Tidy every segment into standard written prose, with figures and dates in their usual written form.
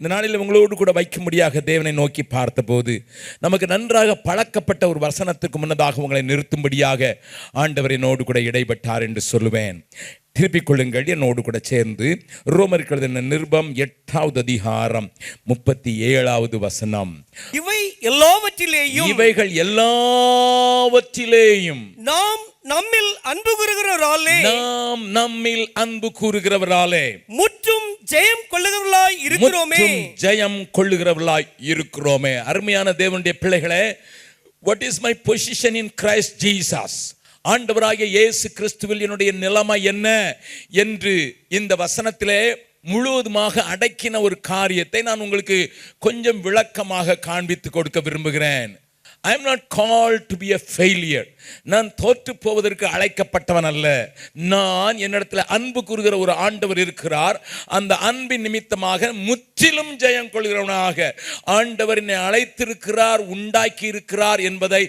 இந்த நாளில் உங்களோடு கூட வைக்கும்படியாக தேவனை நோக்கி பார்த்தபோது நமக்கு நன்றாக பழக்கப்பட்ட ஒரு வசனத்துக்கு முன்னதாக உங்களை நிறுத்தும்படியாக ஆண்டவர் என்னோடு கூட இடைப்பட்டார் என்று சொல்லுவேன். திருப்பிக் கொள்ளுங்கள் என்னோடு கூட சேர்ந்து ரோமருக்கு எழுதின நிருபம் 8வது அதிகாரம் 37வது வசனம். இவைகள் எல்லாவற்றிலேயும் நாம் நம்மில் அன்பு கூறுகிறவராலே முற்றும் ஜெயம் கொள்ளுகிறவர்களாய் இருக்கிறோமே. அருமையான தேவனுடைய பிள்ளைகளே, what is my position in Christ Jesus? ஆண்டவராகிய இயேசு கிறிஸ்துவில் என்னுடைய நிலைமை என்ன என்று இந்த வசனத்திலே முழுவதுமாக அடக்கின ஒரு காரியத்தை நான் உங்களுக்கு கொஞ்சம் விளக்கமாக காண்பித்து கொடுக்க விரும்புகிறேன். I am not called to be a failure. நான் தோற்று போவதற்கு அழைக்கப்பட்டவன் அல்ல. நான் என்னிடத்தில் அன்பு கூறுகிற ஒரு ஆண்டவர் இருக்கிறார். அந்த அன்பின் நிமித்தமாக முற்றிலும் ஜெயம் கொள்கிறவனாக ஆண்டவர் என்னை அழைத்திருக்கிறார், உண்டாக்கி இருக்கிறார் என்பதை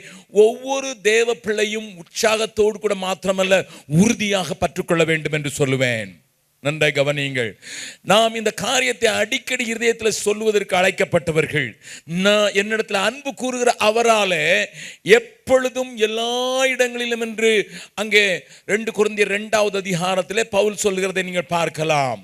ஒவ்வொரு தேவ பிள்ளையும் உற்சாகத்தோடு கூட மாத்திரமல்ல உறுதியாக பற்றுக்கொள்ள வேண்டும் என்று சொல்லுவேன். நன்றாய் கவனியுங்கள். நாம் இந்த காரியத்தை அடிக்கடி இருதயத்தில் சொல்லுவதற்கு அழைக்கப்பட்டவர்கள். நான் என்னிடத்தில் அன்பு கூறுகிற அவராலே எப்பொழுதும் எல்லா இடங்களிலும் என்று அங்கே 2 கொரிந்தியர் 2வது அதிகாரத்திலே பவுல் சொல்லுகிறதை நீங்கள் பார்க்கலாம்.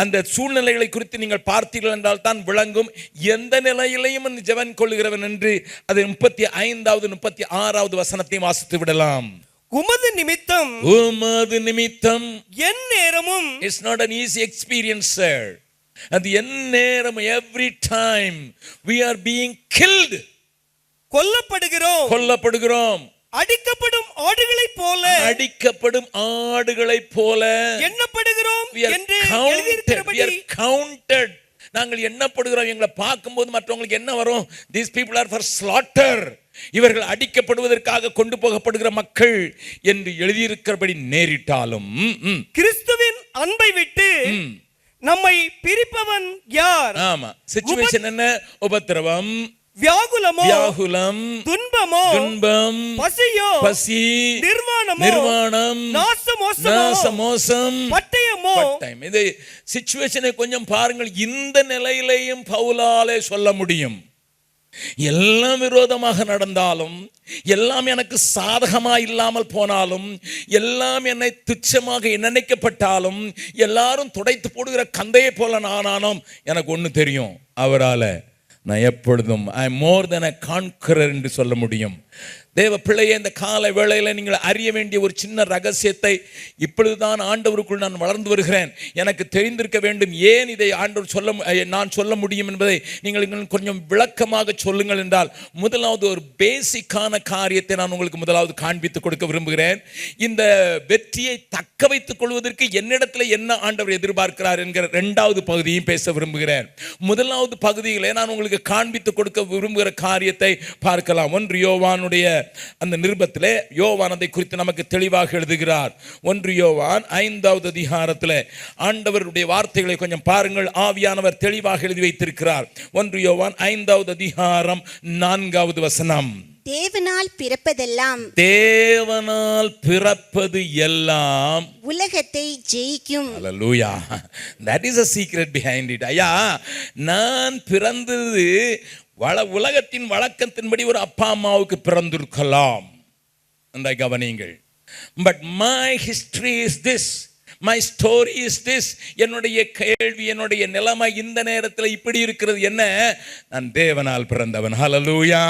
அந்த சூழ்நிலைகளை குறித்து நீங்கள் பார்த்தீர்கள் என்றால் தான் விளங்கும் எந்த நிலையிலையும் ஜெபம் கொள்ளுகிறவன் என்று. அதை 35வது 36வது வசனத்தை வாசித்து விடலாம். உமது நிமித்தம் என் நேரமும். It's not an easy experience, sir. And என் நேரம், every time we are being killed, கொல்லப்படுகிறோம். அடிக்கப்படும் ஆடுகளைப் போல எண்ணப்படுகிறோம் என்று எழுதியிருக்கிறபடி counted. நாங்கள் எண்ணப்படுகிறோம். எங்களை பார்க்கும்போது மற்றவங்களுக்கு என்ன வரும்? These people are for slaughter. இவர்கள் அடிக்கப்படுவதற்காக கொண்டு போகப்படுகிற மக்கள் என்று எழுதியிருக்கிறபடி நேரிட்டாலும் கிறிஸ்துவின் அன்பை விட்டு நம்மை பிரிப்பவன் யார்? ஆமா, சிச்சுவேஷன் என்ன? உபத்திரவம், வியாகுலம், துன்பம், பசி, நிர்வாணம், நாசமோசம், பட்டயம். இது சிச்சுவேஷனை கொஞ்சம் பாருங்கள். இந்த நிலையிலேயும் பவுலாலே சொல்ல முடியும். எல்லாம் விரோதமாக நடந்தாலும், எல்லாம் எனக்கு சாதகமா இல்லாமல் போனாலும், எல்லாம் என்னை துச்சமாக நினைக்கப்பட்டாலும், எல்லாரும் துடைத்து போடுகிற கந்தையை போல நானாலும் எனக்கு ஒன்று தெரியும், அவரால நான் எப்பொழுதும் I am more then a conqueror என்று சொல்ல முடியும். தேவ பிள்ளையே, இந்த கால வேளையில் நீங்கள் அறிய வேண்டிய ஒரு சின்ன ரகசியத்தை இப்பொழுதுதான் ஆண்டவருக்குள் நான் வளர்ந்து வருகிறேன். எனக்கு தெரிந்திருக்க வேண்டும். ஏன் இதை ஆண்டவர் நான் சொல்ல முடியும் என்பதை நீங்கள் கொஞ்சம் விளக்கமாக சொல்லுங்கள் என்றால், முதலாவது ஒரு பேசிக்கான காரியத்தை நான் உங்களுக்கு முதலாவது காண்பித்து கொடுக்க விரும்புகிறேன். இந்த வெற்றியை தக்க வைத்துக் கொள்வதற்கு என்னிடத்தில் என்ன ஆண்டவர் எதிர்பார்க்கிறார் என்கிற 2வது பகுதியும் பேச விரும்புகிறேன். முதலாவது பகுதியிலே நான் உங்களுக்கு காண்பித்து கொடுக்க விரும்புகிற காரியத்தை பார்க்கலாம். 1 யோவானுடைய அந்த நிருபத்திலே யோவான் அதை குறித்து நமக்கு தெளிவாக எழுதுகிறார். 1 யோவான் 5வது அதிகாரத்திலே ஆண்டவருடைய வார்த்தைகளை கொஞ்சம் பாருங்கள். ஆவியானவர் தெளிவாக எழுதி வைத்திருக்கிறார். 1 யோவான் 5வது அதிகாரம் 4வது வசனம். தேவனால் பிறப்பது எல்லாம் உலகத்தை ஜெயிக்கும். Hallelujah. That is a secret behind it. ஐயா, நான் பிறந்தது உலகத்தின் வழக்கத்தின்படி ஒரு அப்பா அம்மாவுக்கு பிறந்திருக்கலாம், அந்த கவனிங்கள். But my history is this, my story is this. என்னுடைய கேள்வி, என்னுடைய நிலைமை இந்த நேரத்தில் இப்படி இருக்கிறது. என்ன? நான் தேவனால் பிறந்தவன். ஹல்லேலூயா.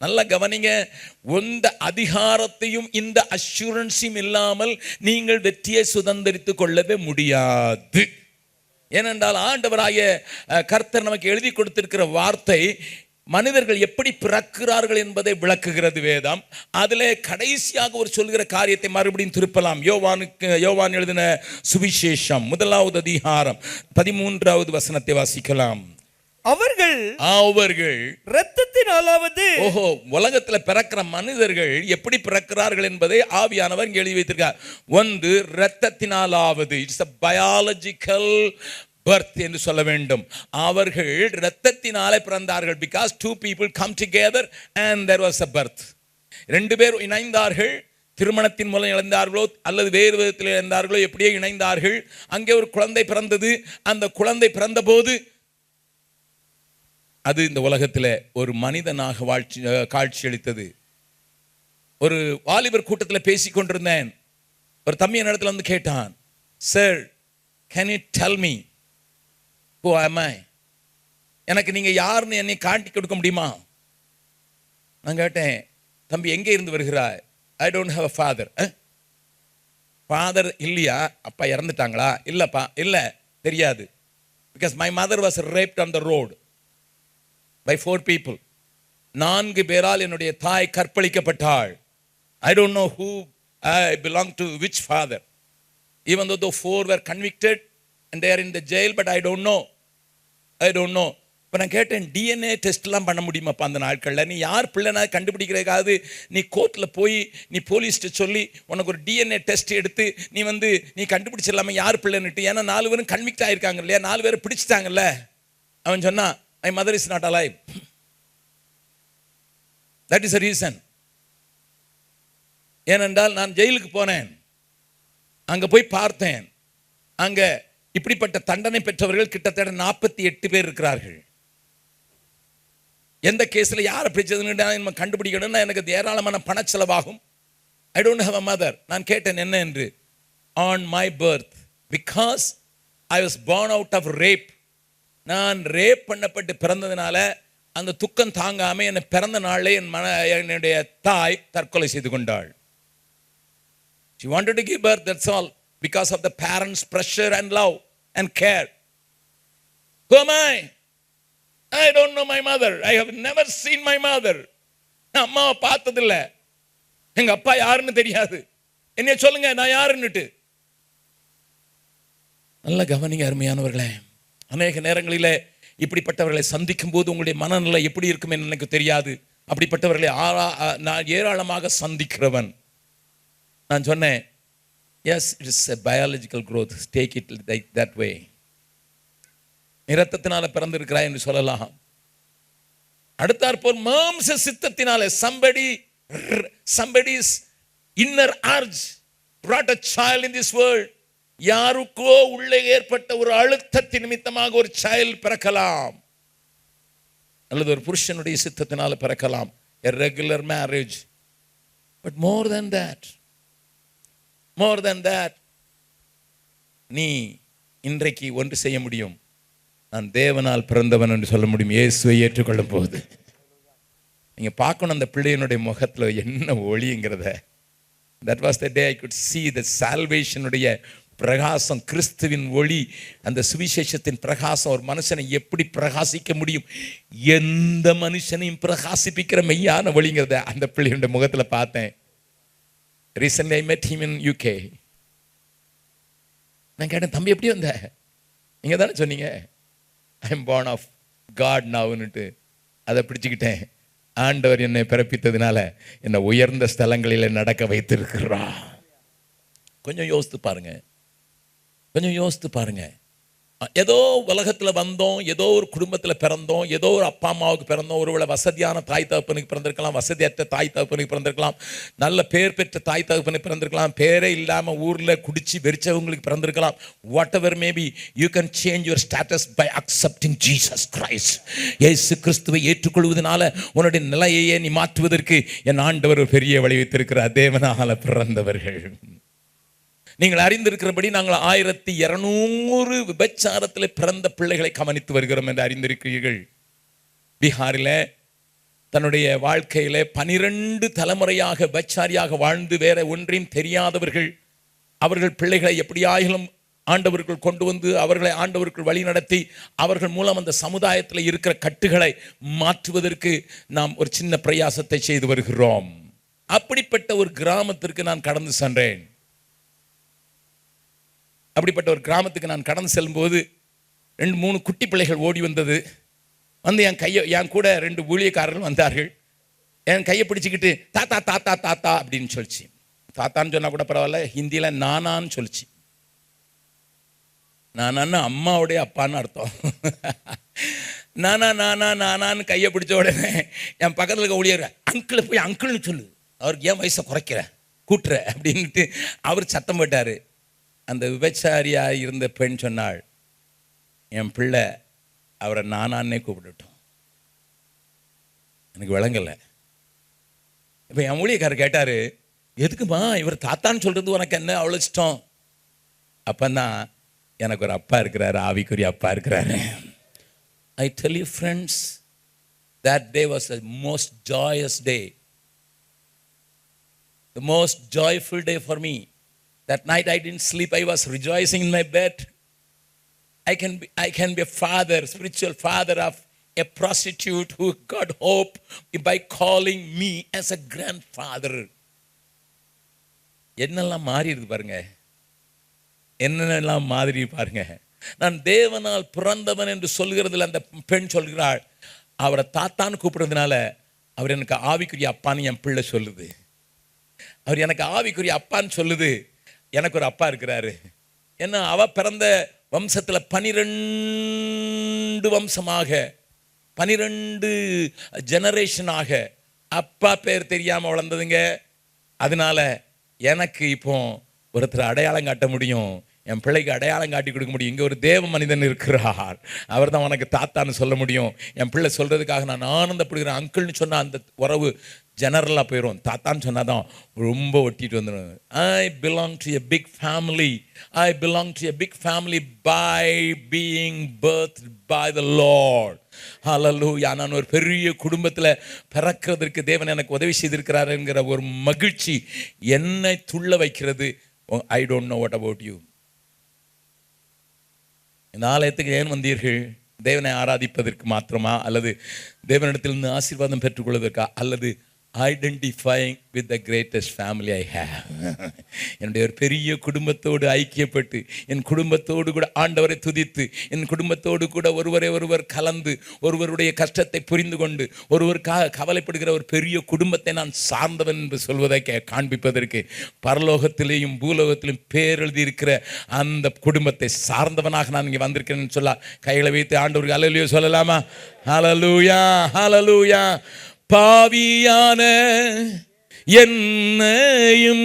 நல்ல கவனிங்க. எந்த அதிகாரத்தையும் இந்த அஷூரன்ஸும் இல்லாமல் நீங்கள் வெற்றியை சுதந்திரித்துக் கொள்ளவே முடியாது. ஏனென்றால் ஆண்டவராய கர்த்தர் நமக்கு எழுதி கொடுத்திருக்கிற வார்த்தை மனிதர்கள் எப்படி பிறக்கிறார்கள் என்பதை விளக்குகிறது வேதம். அதிலே கடைசியாக ஒரு சொல்கிற காரியத்தை மறுபடியும் திருப்பலாம். யோவான் எழுதின சுவிசேஷம் 1வது அதிகாரம் 13வது வசனத்தை வாசிக்கலாம். அவர்கள் இரத்தத்தினாலாவது. உலகத்தில் பிறக்கிற மனிதர்கள் எப்படி பிறக்கிறார்கள் என்பதை ஆவியானவர் எழுதி வைத்திருக்கார். 1 இரத்தத்தினாலாவது. இட்ஸ் a biological birth என்று சொல்ல வேண்டும். அவர்கள் இரத்தத்தினாலே பிறந்தார்கள். because 2 people come together and there was a birth. 2 பேர் இணைந்தார்கள். திருமணத்தின் மூலம் இணைந்தார்களோ அல்லது வேறு விதத்தில் இணைந்தார்களோ, எப்படியோ இணைந்தார்கள். அங்கே ஒரு குழந்தை பிறந்தது. அந்த குழந்தை பிறந்த போது அது இந்த உலகத்தில் ஒரு மனிதனாக காட்சி அளித்தது. ஒரு வாலிபர் கூட்டத்தில் பேசி கொண்டிருந்தேன். ஒரு தம்பி என் இடத்துல வந்து கேட்டான், sir can you tell me who am I? எனக்கு நீங்க யாருன்னு என்னை காட்டி கொடுக்க முடியுமா? நான் கேட்டேன், தம்பி எங்கே இருந்து வருகிறாய்? I don't have a father. Father இல்லையா? அப்பா இறந்துட்டாங்களா? இல்லப்பா. இல்லை, தெரியாது. Because my mother was raped on the road by 4 people. 4 பேரால் என்னுடைய தாய் கற்பழிக்கப்பட்டாள். I don't know who I belong to, which father. Even though the 4 were convicted and they are in the jail, but I don't know. இப்போ நான் கேட்டேன், DNA டெஸ்ட்லாம் பண்ண முடியுமாப்பா அந்த நாட்களில்? நீ யார் பிள்ளைனா கண்டுபிடிக்கிறதுக்காவது நீ கோர்ட்டில் போய் நீ போலீஸ்ட்டு சொல்லி உனக்கு ஒரு டிஎன்ஏ டெஸ்ட் எடுத்து நீ கண்டுபிடிச்சிடலாமா யார் பிள்ளைன்னுட்டு? ஏன்னா 4 பேரும் கன்விக்ட் ஆகிருக்காங்க இல்லையா, 4 பேரை பிடிச்சிட்டாங்கல்ல. அவன் சொன்னான், my mother is not alive. That is a reason. ஏனென்றால் நான் ஜெயிலுக்கு போனேன், அங்கே போய் பார்த்தேன். அங்கே இப்படிப்பட்ட தண்டனை பெற்றவர்கள் கிட்டத்தட்ட 48 பேர் இருக்கிறார்கள். எந்த கேஸில் யாரை பிடிச்சதுன்னு நம்ம கண்டுபிடிக்கணும்னா எனக்கு ஏராளமான பணச்செலவாகும். I don't have a mother. நான் கேட்டேன் என்ன என்று. On my birth, because I was born out of rape. நான் ரேப் பண்ணப்பட்டு பிறந்ததுனால அந்த துக்கம் தாங்காமல் என்னை பிறந்த நாளே என்னுடைய தாய் தற்கொலை செய்து கொண்டாள். She wanted to give birth, that's all, because of the parents' pressure and love and care. Who am I? I don't know my mother. I have never seen my mother. அம்மாவை பார்த்ததில்லை, எங்க அப்பா யாருன்னு தெரியாது. என்ன சொல்லுங்க, நான் யாருன்னுட்டு. நல்ல கவனிங்க அருமையானவர்களே. அநேக நேரங்களிலே இப்படிப்பட்டவர்களை சந்திக்கும் போது உங்களுடைய மனநிலை எப்படி இருக்கும் எனக்கு தெரியாது. அப்படிப்பட்டவர்களை நான் ஏராளமாக சந்திக்கிறவன். நான் சொன்னேன், yes, it's a biological growth, take it like that way. இரத்தத்தினால பிறந்திருக்கிறாய் என்று சொல்லலாம். அடுத்தாற்போல் மாம்ச சித்தத்தினாலே somebody's inner urge brought a child in this world. யாருக்கோ உள்ளே ஏற்பட்ட ஒரு அழுத்தத்தின் நிமித்தமாக ஒரு சைல்ட் பிறக்கலாம், அல்லது ஒரு புருஷனுடைய சித்தத்தினால பிறக்கலாம். a regular marriage. But more than that, நீ இன்றைக்கு ஒன்று செய்ய முடியும். நான் தேவனால் பிறந்தவன் என்று சொல்ல முடியும், இயேசுவை ஏற்றுக்கொள்ளும் போது. நீங்க பார்க்கணும் அந்த பிள்ளையினுடைய முகத்துல என்ன ஒளிங்கிறத. That was the day I could see the salvationுடைய பிரகாசம், கிறிஸ்துவின் ஒளி, அந்த சுவிசேஷத்தின் பிரகாசம் ஒரு மனுஷனை எப்படி பிரகாசிக்க முடியும், எந்த மனுஷனையும் பிரகாசிப்பிக்கிற மெய்யான ஒளிங்கிறத அந்த பிள்ளையுடைய முகத்துல பார்த்தேன். Recently I met him in UK. நான் கேட்டேன், தம்பி எப்படி வந்த? நீங்க தானே சொன்னீங்க I am born of God nowன்னுட்டு. அதை பிடிச்சுக்கிட்டேன். ஆண்டவர் என்னை பிறப்பித்ததுனால என்னை உயர்ந்த ஸ்தலங்களில் நடக்க வைத்திருக்கிறார். கொஞ்சம் யோசித்து பாருங்க. ஏதோ உலகத்தில் வந்தோம், ஏதோ ஒரு குடும்பத்தில் பிறந்தோம், ஏதோ ஒரு அப்பா அம்மாவுக்கு பிறந்தோம். ஒருவேளை வசதியான தாய் தகப்பனுக்கு பிறந்திருக்கலாம், வசதியற்ற தாய் தகப்பனுக்கு பிறந்திருக்கலாம், நல்ல பேர் பெற்ற தாய் தகப்பனுக்கு பிறந்திருக்கலாம், பேரே இல்லாமல் ஊரில் குடிச்சு வெறிச்சவங்களுக்கு பிறந்திருக்கலாம். Whatever maybe, you can change your status by accepting Jesus Christ. இயேசு கிறிஸ்துவை ஏற்றுக்கொள்வதனால உன்னுடைய நிலையையே நீ மாற்றுவதற்கு என் ஆண்டவர் ஒரு பெரிய வழி வைத்திருக்கிறார். தேவனால பிறந்தவர்கள். நீங்கள் அறிந்திருக்கிறபடி நாங்கள் 1200 விபச்சாரத்தில் பிறந்த பிள்ளைகளை கவனித்து வருகிறோம் என்று அறிந்திருக்கிறீர்கள். பீகாரில் தன்னுடைய வாழ்க்கையில 12 தலைமுறையாக விபச்சாரியாக வாழ்ந்து வேற ஒன்றையும் தெரியாதவர்கள், அவர்கள் பிள்ளைகளை எப்படியாயிலும் ஆண்டவர்கள் கொண்டு வந்து அவர்களை ஆண்டவர்கள் வழி நடத்தி அவர்கள் மூலம் அந்த சமுதாயத்தில் இருக்கிற கட்டுகளை மாற்றுவதற்கு நாம் ஒரு சின்ன பிரயாசத்தை செய்து வருகிறோம். அப்படிப்பட்ட ஒரு கிராமத்திற்கு நான் கடந்து சென்றேன். அப்படிப்பட்ட ஒரு கிராமத்துக்கு நான் கடந்து செல்லும்போது 2-3 குட்டி பிள்ளைகள் ஓடி வந்து என் கூட 2 ஊழியக்காரர்கள் வந்தார்கள். என் கையை பிடிச்சிக்கிட்டு தாத்தா தாத்தா தாத்தா அப்படின்னு சொல்லிச்சு. தாத்தான்னு சொன்னா கூட பரவாயில்ல, ஹிந்தியில நானான்னு சொல்லிச்சு. நானான்னு அம்மாவுடைய அப்பான்னு அர்த்தம். நானான்னு கையை பிடிச்ச உடனே என் பக்கத்தில் இருக்க ஊழியர், அங்கிள் போய் அங்கிள்னு சொல்லு, அவருக்கு ஏன் வயசை குறைக்கிற கூட்டுற அப்படின்ட்டு அவர் சத்தம் போட்டாரு. அந்த விபச்சாரியாக இருந்த பெண் சொன்னாள், என் பிள்ளை அவரை நானான்னே கூப்பிட்டுட்டோம். எனக்கு விளங்கலை. இப்போ என் ஊழியக்காரர் கேட்டார், எதுக்குமா இவர் தாத்தான்னு சொல்கிறது உனக்கு என்ன அவ்வளோ இஷ்டம்? அப்போதான் எனக்கு ஒரு அப்பா இருக்கிறாரு, ஆவிக்குரிய அப்பா இருக்கிறாரு. I tell you friends, that day was the most joyous day, the most joyful day for me. That night I didn't sleep, I was rejoicing in my bed. I can be a father, spiritual father of a prostitute who got hope by calling me as a grandfather. என்னெல்லாம் மாறி இருக்கு பாருங்க, என்னென்னலாம் மாதிரி பாருங்க. நான் தேவனால் பிறந்தவன் என்று சொல்கிறதுல அந்த பெண் சொல்கிறாள், அவரை தாத்தான்னு கூப்பிடுறதுனால அவர் எனக்கு ஆவிக்குரிய அப்பான்னு என் பிள்ளை சொல்லுது. அவர் எனக்கு ஆவிக்குரிய அப்பான்னு சொல்லுது. எனக்கு ஒரு அப்பா இருக்கிறாரு. ஏன்னா அவ பிறந்த வம்சத்தில் 12 வம்சமாக 12 ஜெனரேஷனாக அப்பா பேர் தெரியாமல் வளர்ந்ததுங்க. அதனால எனக்கு இப்போ ஒருத்தர் அடையாளம் காட்ட முடியும், என் பிள்ளைக்கு அடையாளம் காட்டி கொடுக்க முடியும். இங்கே ஒரு தேவ மனிதன் இருக்கிறார், அவர் தான் உனக்கு தாத்தான்னு சொல்ல முடியும். என் பிள்ளை சொல்கிறதுக்காக நான் ஆனந்தப்படுகிறேன். அங்கிள்னு சொன்னால் அந்த உறவு ஜெனரலாக போயிடும், தாத்தான்னு சொன்னால் தான் ரொம்ப ஒட்டிட்டு வந்துடும். I belong to a big family. I belong to a big family by being birth by the Lord. Hallelujah. நான் ஒரு பெரிய குடும்பத்தில் பிறக்கிறதுக்கு தேவன் எனக்கு உதவி செய்திருக்கிறாருங்கிற ஒரு மகிழ்ச்சி என்னை துள்ள வைக்கிறது. I don't know what about you. இந்த ஆலயத்துக்கு ஏன் வந்தீர்கள்? தேவனை ஆராதிப்பதற்கு மாத்திரமா, அல்லது தேவனிடத்திலிருந்து ஆசீர்வாதம் பெற்றுக்கொள்வதற்கா, அல்லது identifying with the greatest family I have? என்னுடைய ஒரு பெரிய குடும்பத்தோடு ஐக்கியப்பட்டு, என் குடும்பத்தோடு கூட ஆண்டவரை துதித்து, என் குடும்பத்தோடு கூட ஒருவரை ஒருவர் கலந்து, ஒருவருடைய கஷ்டத்தை புரிந்து கொண்டு, ஒருவருக்காக கவலைப்படுகிற ஒரு பெரிய குடும்பத்தை நான் சார்ந்தவன் என்று சொல்வதை காண்பிப்பதற்கு, பரலோகத்திலேயும் பூலோகத்திலும் பேர் எழுதியிருக்கிற அந்த குடும்பத்தை சார்ந்தவனாக நான் இங்கே வந்திருக்கிறேன்னு சொல்ல கைகளை வைத்து ஆண்டவருக்கு ஹல்லேலூயா சொல்லலாமா? ஹல்லேலூயா, ஹல்லேலூயா. பாவியான என்னையும்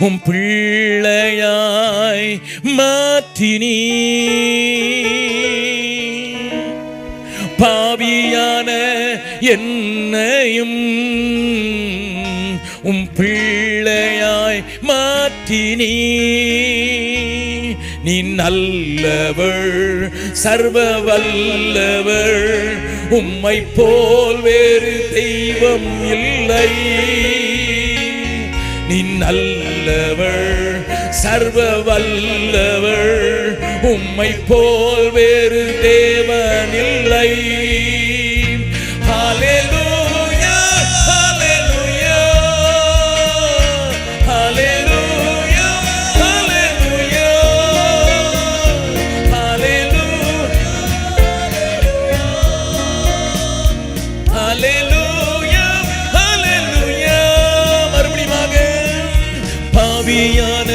உம் பிள்ளையாய் மாற்றினீ. பாவியான என்னையும் உம் பிள்ளையாய் மாற்றினீ. நீ நல்லவர், சர்வ வல்லவர், உம்மை போல் வேறு தெய்வம் இல்லை. நீ நல்லவர், சர்வ வல்லவர், உம்மை போல் வேறு தேவன் இல்லை. ஹல்லேலூயா, ஹல்லேலூயா, ஹல்லேலூயா, ஹல்லேலூயா, ஹல்லேலூயா, ஹல்லேலூயா, ஹல்லேலூயா. மறுபடியுமாக பாவியான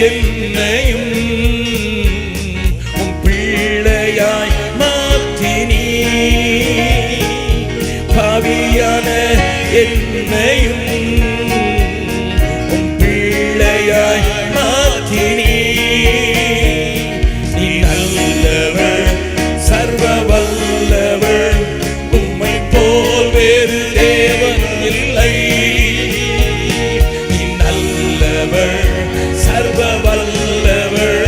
என்னையும் உம் பிள்ளையாய் மாற்றினீ. பாவியான என்னையும் உம் பிள்ளையாய் மாற்றினீ. நீ நல்லவர், சர்வ வல்லவர், உம்மை போல் வேறு தேவன் இல்லை. நீ நல்லவர், சர்வ வல்லவர்,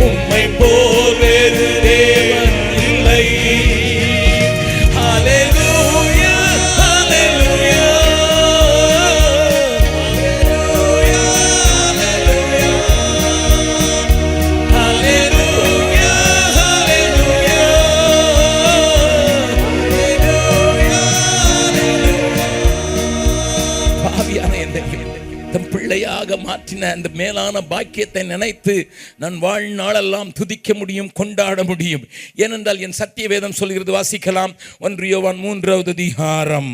உம்மை போல் வேறு தேவன் இல்லை. ஹல்லேலூயா, ஹல்லேலூயா, ஹல்லேலூயா, ஹல்லேலூயா, ஹல்லேலூயா. பாவியான என்னை தம் பிள்ளையாக மாற்றின அந்த மேலான பாக்கியத்தை நினைத்து நான் வாழ்நாளெல்லாம் துதிக்க முடியும், கொண்டாட முடியும். ஏனென்றால் என் சத்திய வேதம் சொல்கிறது, வாசிக்கலாம். 1 யோவான் 3வது அதிகாரம்,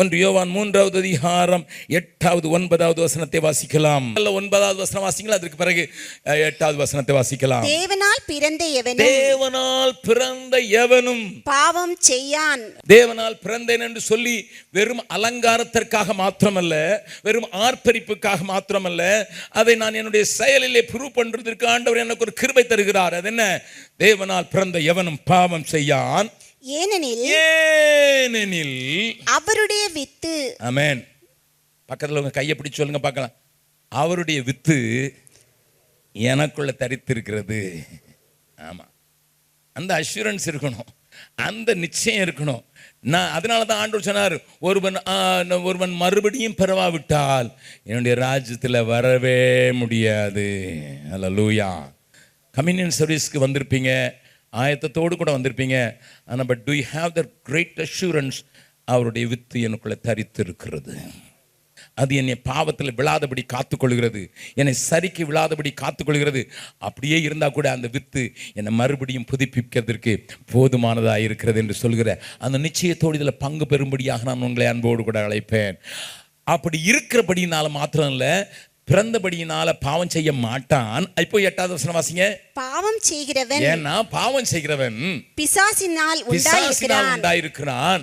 1 யோவான் 3வது அதிகாரம் 8வது 9வது வசனத்தை வாசிக்கலாம். 9வது வசனம் வாசிக்கலாம், அதற்கு பிறகு 8வது வசனத்தை வாசிக்கலாம். தேவனால் பிறந்த எவனும், தேவனால் பிறந்த எவனும் பாவம் செய்யான். தேவனால் பிறந்தேன் என்று சொல்லி வெறும் அலங்காரத்திற்காக மாத்திரமல்ல, வெறும் ஆர்ப்பரிப்புக்காக மாத்திரமல்ல, அதை நான் என்னுடைய செயலிலே ப்ரூவ் பண்றதற்கு ஆண்டவர் எனக்கு ஒரு கிருபை தருகிறார். அது என்ன? தேவனால் பிறந்த எவனும் பாவம் செய்யான். ஏனெனில் அவருடைய வித்து. ஆமென். பக்கத்துல உங்க கையை பிடிச்சு சொல்லுங்க பார்க்கலாம். அவருடைய வித்து எனக்குள்ள தரித்திருக்கிறது. ஆமா, அந்த அஷூரன்ஸ் இருக்கணும், அந்த நிச்சயம் இருக்கணும். நான் அதனால தான் ஆண்டவர் சொன்னார், ஒருவன் மறுபடியும் பிறவாவிட்டால் என்னுடைய ராஜ்யத்தில் வரவே முடியாது. அல்லேலூயா. கம்யூனியன் சர்வீஸ்க்கு வந்திருப்பீங்க, ஆயத்தத்தோடு கூட வந்திருப்பீங்க. ஆனால் but do you have the great assurance, அவருடைய வித்து எனக்குள்ள தரித்து இருக்கிறது. அது என்னை பாவத்தில் விழாதபடி காத்துக்கொள்கிறது, என்னை சரிக்கு விழாதபடி காத்துக்கொள்கிறது. அப்படியே இருந்தால் கூட அந்த வித்து என்னை மறுபடியும் புதுப்பிக்கிறதுக்கு போதுமானதாக இருக்கிறது என்று சொல்கிற அந்த நிச்சயத்தோடு இதில் பங்கு பெறும்படியாக நான் உங்களை அன்போடு கூட அழைப்பேன். அப்படி இருக்கிறபடினால மாத்திரம் இல்லை, பிறந்தபடியினால பாவம் செய்ய மாட்டான். இப்போ 8வது வசனம் வாசிங்க. பாவம் செய்கிறவன், ஏன்னா பாவம் செய்கிறவன் பிசாசினால் உண்டாயிருக்கிறான்.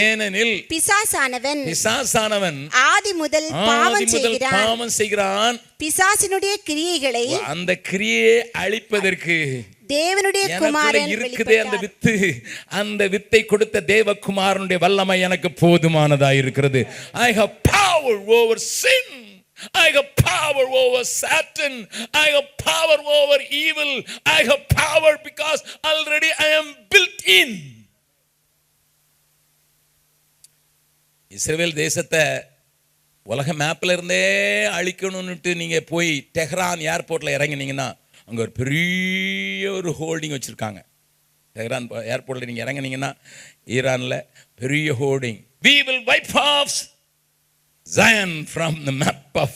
ஏனெனில் பிசாசானவன் ஆதி முதல் பாவம் செய்கிறான். பிசாசினுடைய கிரியைகளை, அந்த கிரியை அழிப்பதற்கு தேவனுடைய குமாரன் இருக்குதே அந்த வித்து, அந்த வித்தை கொடுத்த தேவகுமாரனுடைய வல்லமை எனக்கு போதுமானதா இருக்கிறது. I have power over sin. I have power over Satan. I have power over evil. I have power because already I am built in. இஸ்ரவேல் தேசத்தை உலக மேப்ல இருந்தே அழிக்கணும்னுட்டு நீங்க போய் டெஹ்ரான் ஏர்போர்ட்ல இறங்கினீங்கன்னா அங்க ஒரு பெரிய ஒரு ஹோல்டிங் வச்சிருக்காங்க. டெஹ்ரான் ஏர்போர்ட்ல நீங்க இறங்கினீங்கன்னா ஈரான்ல பெரிய holding, we will wipe off Zion from the map of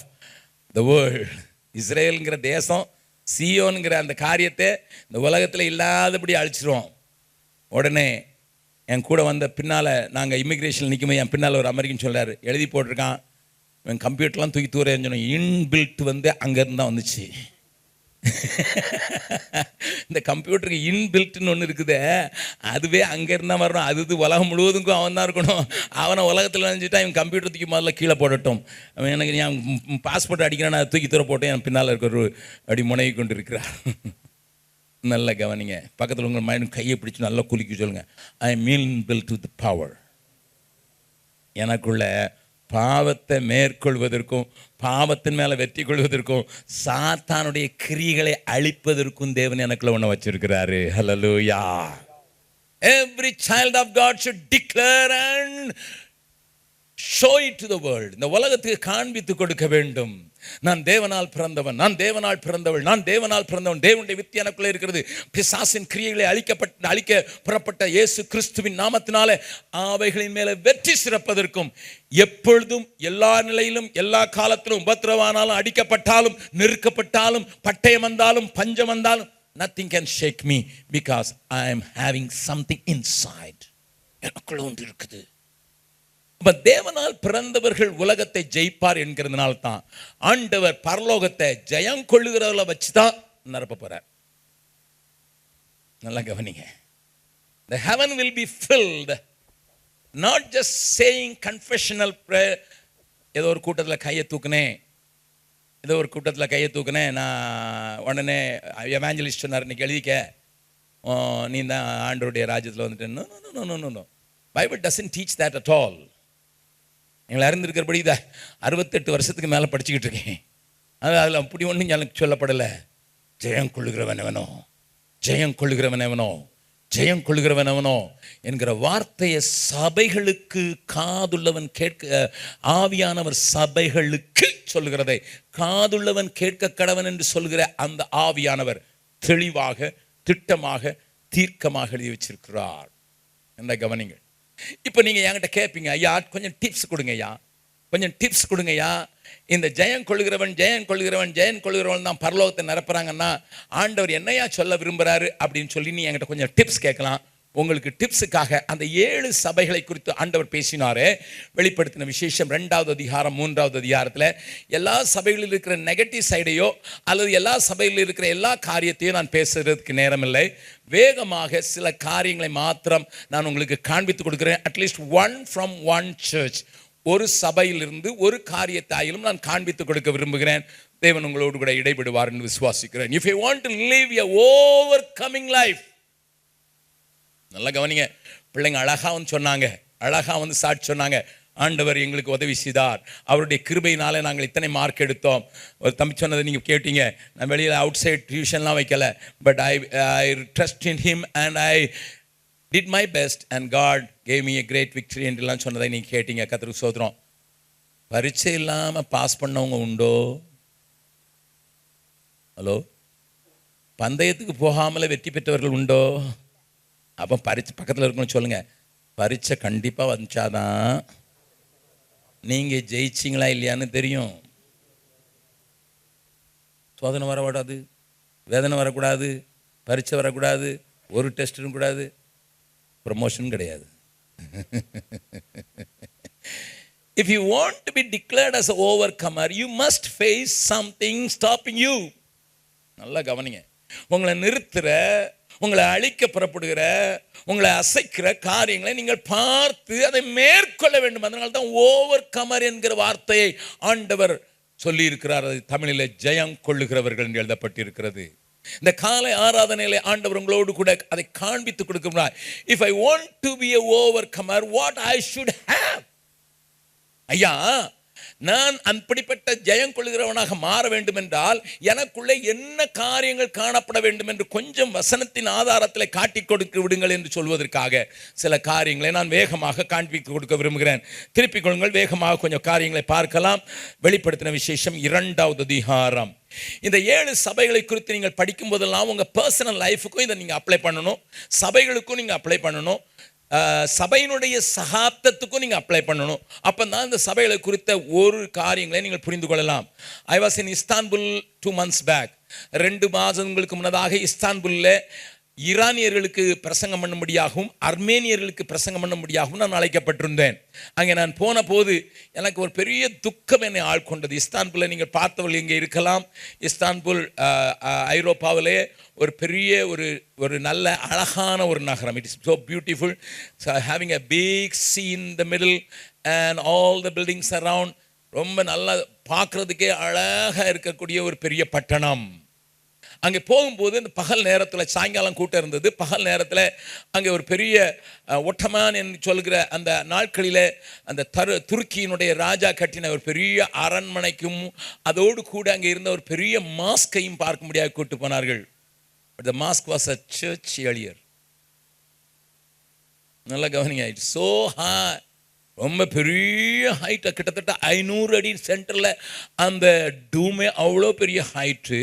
the world. இஸ்ரேல்ங்கிற தேசம், சியோன்கிற அந்த காரியத்தை இந்த உலகத்தில் இல்லாதபடி அழிச்சிருவோம். உடனே என் கூட வந்த பின்னால், நாங்கள் இமிக்ரேஷன் நிற்கும்போது என் பின்னால் ஒரு அமெரிக்கன் சொல்கிறார், எழுதி போட்டிருக்கான், என் கம்ப்யூட்டர்லாம் தூக்கி தூர சொன்னோம், இன்பில்ட் வந்து அங்கேருந்து தான் வந்துச்சு. இந்த கம்ப்யூட்டருக்கு இன்பில்ட்னு ஒன்று இருக்குது, அதுவே அங்கேருந்தான் வரணும். அது உலகம் முழுவதுக்கும் அவன் தான் இருக்கணும். அவனை உலகத்தில் நினச்சிட்டா இவன் கம்ப்யூட்டர் தூக்கி முதல்ல கீழே போடட்டும். அவன் எனக்கு என் பாஸ்போர்ட் அடிக்கிறான், அதை தூக்கி தூர போட்டு என் பின்னால் இருக்கிற ஒரு அப்படி முனைவி கொண்டு இருக்கிறார். நல்ல கவனிங்க, பக்கத்தில் உங்கள் மைண்ட் கையை பிடிச்சி நல்லா குலுக்கி சொல்லுங்கள், ஐ மீன் பில்ட் வித் பவர். எனக்குள்ள பாவத்தை மேற்கொள்வதற்கும் பாவத்தின் மேலே வெற்றி கொள்வதற்கும் சாத்தானுடைய கிரியைகளை அழிப்பதற்கும் தேவன் எனக்குள்ள ஒன்று வச்சிருக்கிறாரு. ஹல்லேலூயா. Every child of God should declare and show it to the world. இந்த உலகத்துக்கு காண்பித்து கொடுக்க வேண்டும், நான் தேவனால் பிறந்தவன், நான் தேவனால் பிறந்தவள், நான் தேவனால் பிறந்தவன், தேவனுடைய வித்து எனக்குள்ளே இருக்கிறது. பிசாசின் கிரியைகளை அழிக்க புறப்பட்ட இயேசு கிறிஸ்துவின் நாமத்தினாலே அவைகளின் மேலே வெற்றி சிறப்பதற்கும், எப்பொழுதும் எல்லா நிலையிலும் எல்லா காலத்திலும் உபத்திரவானாலும் அடிக்கப்பட்டாலும் நெருக்கப்பட்டாலும் பட்டயம் வந்தாலும் பஞ்சம் வந்தாலும் nothing can shake me because I am having something inside. எனக்குள்ள ஒன்று இருக்குது. தேவனால் பிறந்தவர்கள் உலகத்தை ஜெயிப்பார் என்கிறதுனால தான் ஆண்டவர் பரலோகத்தை ஜெயம் கொள்ளுகிறவர்களை வச்சுதான் நிரப்ப போறார். நல்லா கவனிங்க. The heaven will be filled, not just saying confessional prayer. ஏதோ ஒரு கூட்டத்தில் கையை தூக்குனேன், நான் உடனே எவாஞ்சலிஸ்ட் சொன்னார், இன்னைக்கு எழுதிக்க, நீ தான் ஆண்டவருடைய ராஜ்யத்தில் வந்துட்டேன். No, Bible doesn't teach that at all. எங்களை அறிந்திருக்கிறபடி இதை 68 வருஷத்துக்கு மேலே படிச்சுக்கிட்டு இருக்கேன். அதில் அப்படி ஒன்றும் எனக்கு சொல்லப்படலை. ஜெயம் கொள்ளுகிறவன் எவனோ என்கிற வார்த்தையை சபைகளுக்கு காதுள்ளவன் கேட்க, ஆவியானவர் சபைகளுக்கு சொல்லுகிறதை காதுள்ளவன் கேட்க கடவன் என்று சொல்கிற அந்த ஆவியானவர் தெளிவாக திட்டமாக தீர்க்கமாக எழுதி வச்சிருக்கிறார். என்ன கவனிங்கள். இப்போ நீங்கள் என்கிட்ட கேட்பீங்க, ஐயா கொஞ்சம் டிப்ஸ் கொடுங்கய்யா, இந்த ஜெயம் கொள்ளுகிறவன் தான் பரலோகத்தை நிரப்புறாங்கன்னா ஆண்டவர் என்னையா சொல்ல விரும்புகிறாரு அப்படின்னு சொல்லி நீ என்கிட்ட கொஞ்சம் டிப்ஸ் கேட்கலாம். உங்களுக்கு டிப்ஸுக்காக அந்த 7 சபைகளை குறித்து ஆண்டவர் பேசினாரே, வெளிப்படுத்தின விசேஷம் 2வது அதிகாரம் 3வது அதிகாரத்தில் எல்லா சபைகளில் இருக்கிற நெகட்டிவ் சைடையோ அல்லது எல்லா சபைகளில் இருக்கிற எல்லா காரியத்தையும் நான் பேசுறதுக்கு நேரமில்லை. வேகமாக சில காரியங்களை மாத்திரம் நான் உங்களுக்கு காண்பித்து கொடுக்கிறேன். At least one from one church, ஒரு சபையிலிருந்து ஒரு காரியத்தாயிலும் நான் காண்பித்து கொடுக்க விரும்புகிறேன். தேவன் உங்களோடு கூட இடைபடுவார் என்று விசுவாசிக்கிறேன். If you want to live a overcoming life, நல்லா கவனிங்க. பிள்ளைங்க அழகா வந்து சொன்னாங்க, அழகா வந்து சாட்சி சொன்னாங்க, ஆண்டவர் எங்களுக்கு உதவி செய்தார், அவருடைய கிருபையினால நாங்கள் இத்தனை மார்க் எடுத்தோம். ஒரு தம்பி சொன்னதை நீங்கள் கேட்டீங்க, நான் வெளியில் அவுட் சைட் டியூஷன்லாம் வைக்கல, but I trust in him and I did my best and God gave me a great victory என்றெல்லாம் சொன்னதை நீங்கள் கேட்டீங்க. கர்த்தருக்கு ஸ்தோத்திரம். பரீட்சை இல்லாமல் பாஸ் பண்ணவங்க உண்டோ? ஹலோ, பந்தயத்துக்கு போகாமலே வெற்றி பெற்றவர்கள் உண்டோ? அப்போ பரீட்சை பக்கத்தில் இருக்கணும்னு சொல்லுங்க. பரீட்சை கண்டிப்பாக வந்துச்சாதான் நீங்கள் ஜெயிச்சிங்களா இல்லையான்னு தெரியும். சோதனை வரக்கூடாது, வேதனை வரக்கூடாது, பரீட்சை வரக்கூடாது, ஒரு டெஸ்ட்டும் கூடாது, ப்ரமோஷன் கிடையாது. If you want to be declared as an overcomer, you must face something stopping you. நல்லா கவனிங்க. உங்களை நிறுத்துற, உங்களை அழிக்க புறப்படுகிற, உங்களை அசைக்கிற காரியங்களை நீங்கள் பார்த்து அதை மேற்கொள்ள வேண்டும். அதனால தான் ஓவர் கமர் என்கிற வார்த்தையை ஆண்டவர் சொல்லி இருக்கிறார். அது தமிழில் ஜெயம் கொள்ளுகிறவர்கள் என்று எழுதப்பட்டிருக்கிறது. இந்த காலை ஆராதனையிலே ஆண்டவர் உங்களோடு கூட அதை காண்பித்து கொடுக்கிறார். If I want to be a overcomer, what I should have? ஐயா, நான் அப்படிப்பட்ட ஜெயம் கொள்கிறவனாக மாற வேண்டும் என்றால் எனக்குள்ளே என்ன காரியங்கள் காணப்பட வேண்டும் என்று கொஞ்சம் வசனத்தின் ஆதாரத்தில் காட்டி கொடுக்க விடுங்கள் என்று சொல்வதற்காக சில காரியங்களை நான் வேகமாக காண்பித்து கொடுக்க விரும்புகிறேன். திருப்பிக் கொள்ளுங்கள், வேகமாக கொஞ்சம் காரியங்களை பார்க்கலாம். வெளிப்படுத்தின விசேஷம் 2வது அதிகாரம். இந்த 7 சபைகளை குறித்து நீங்கள் படிக்கும் போதெல்லாம் உங்கள் பர்சனல் லைஃபுக்கும் இதை நீங்கள் அப்ளை பண்ணணும், சபைகளுக்கும் நீங்கள் அப்ளை பண்ணணும், சபையினுடைய சகாப்தத்துக்கும் நீங்கள் அப்ளை பண்ணணும். அப்போ தான் இந்த சபைகளை குறித்த ஒரு காரியங்களை நீங்கள் புரிந்து கொள்ளலாம். I was in Istanbul 2 months back. 2 மாதங்களுக்கு முன்னதாக இஸ்தான்புல்ல ஈரானியர்களுக்கு பிரசங்கம் பண்ணும்படியாகவும் அர்மேனியர்களுக்கு பிரசங்கம் பண்ணும்படியாகவும் நான் அழைக்கப்பட்டிருந்தேன். அங்கே நான் போன போது எனக்கு ஒரு பெரிய துக்கம் என்னை ஆட்கொண்டது. இஸ்தான்புல்லை நீங்கள் பார்த்தவர்கள் இங்கே இருக்கலாம். இஸ்தான்புல் ஐரோப்பாவிலே ஒரு பெரிய ஒரு நல்ல அழகான ஒரு நகரம். It is so beautiful, having a big sea in the middle and all the buildings around. ரொம்ப நல்லா பார்க்குறதுக்கே அழகாக இருக்கக்கூடிய ஒரு பெரிய பட்டணம். அங்கே போகும்போது இந்த பகல் நேரத்தில், சாயங்காலம் கூட்டம் இருந்தது, பகல் நேரத்தில் அங்கே ஒரு பெரிய ஒட்டமான் என்று சொல்கிற அந்த நாட்களில் அந்த துருக்கியினுடைய ராஜா கட்டின ஒரு பெரிய அரண்மனைக்கும் அதோடு கூட அங்கே இருந்த ஒரு பெரிய மாஸ்கையும் பார்க்க முடியாது கூட்டு போனார்கள். But the mask was a search earlier. நல்லா கவனிங்க. இட்ஸ் ஸோ ஹை, ரொம்ப பெரிய ஹைட்டு, கிட்டத்தட்ட 500 அடி சென்டரில் அந்த டூமே அவ்வளோ பெரிய ஹைட்டு,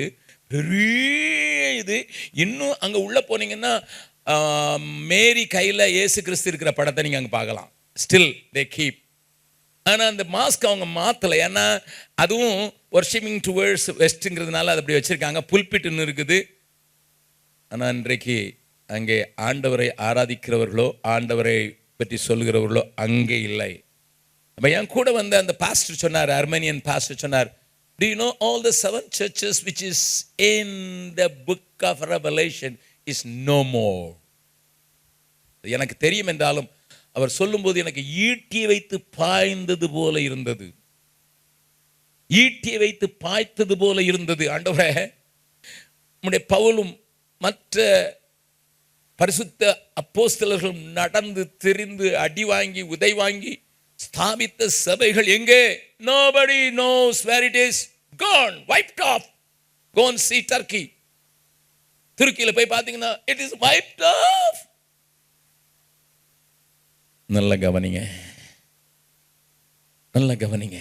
பெரிய இது. இன்னும் அங்கே உள்ளே போனீங்கன்னா மேரி கையில் இயேசு கிறிஸ்து இருக்கிற படத்தை நீங்கள் அங்கே பார்க்கலாம். Still they keep. ஆனால் அந்த மாஸ்க் அவங்க மாற்றலை, ஏன்னா அதுவும் வர்ஷிப்பிங் டுவர்ட்ஸ் வெஸ்ட்டுங்கிறதுனால அது அப்படி வச்சுருக்காங்க. புல்பிட்டுன்னு இருக்குது. ஆனால் இன்றைக்கு அங்கே ஆண்டவரை ஆராதிக்கிறவர்களோ ஆண்டவரை பற்றி சொல்கிறவர்களோ அங்கே இல்லை. அப்போ என் கூட வந்து அந்த பாஸ்டர் சொன்னார், அர்மேனியன் பாஸ்டர் சொன்னார், do you know all the 7 churches which is in the book of Revelation is no more? எனக்கு தெரியும் என்றாலும் அவர் சொல்லும்போது எனக்கு ஈட்டியை வைத்து பாய்ந்தது போல இருந்தது, ஈட்டியை வைத்து பாய்த்தது போல இருந்தது. ஆண்டவரே, உம்முடைய பவுலும் மற்ற பரிசுத்த அப்போஸ்தலர்களும் நடந்து திரிந்து அடி வாங்கி உதை வாங்கி ஸ்தாபித்த சபைகள் எங்கே? Nobody knows where it is. Gone, wiped off. Go and see Turkey. துருக்கியில் போய் பார்த்தீங்கன்னா it is wiped off. நல்ல கவனிங்க, நல்ல கவனிங்க.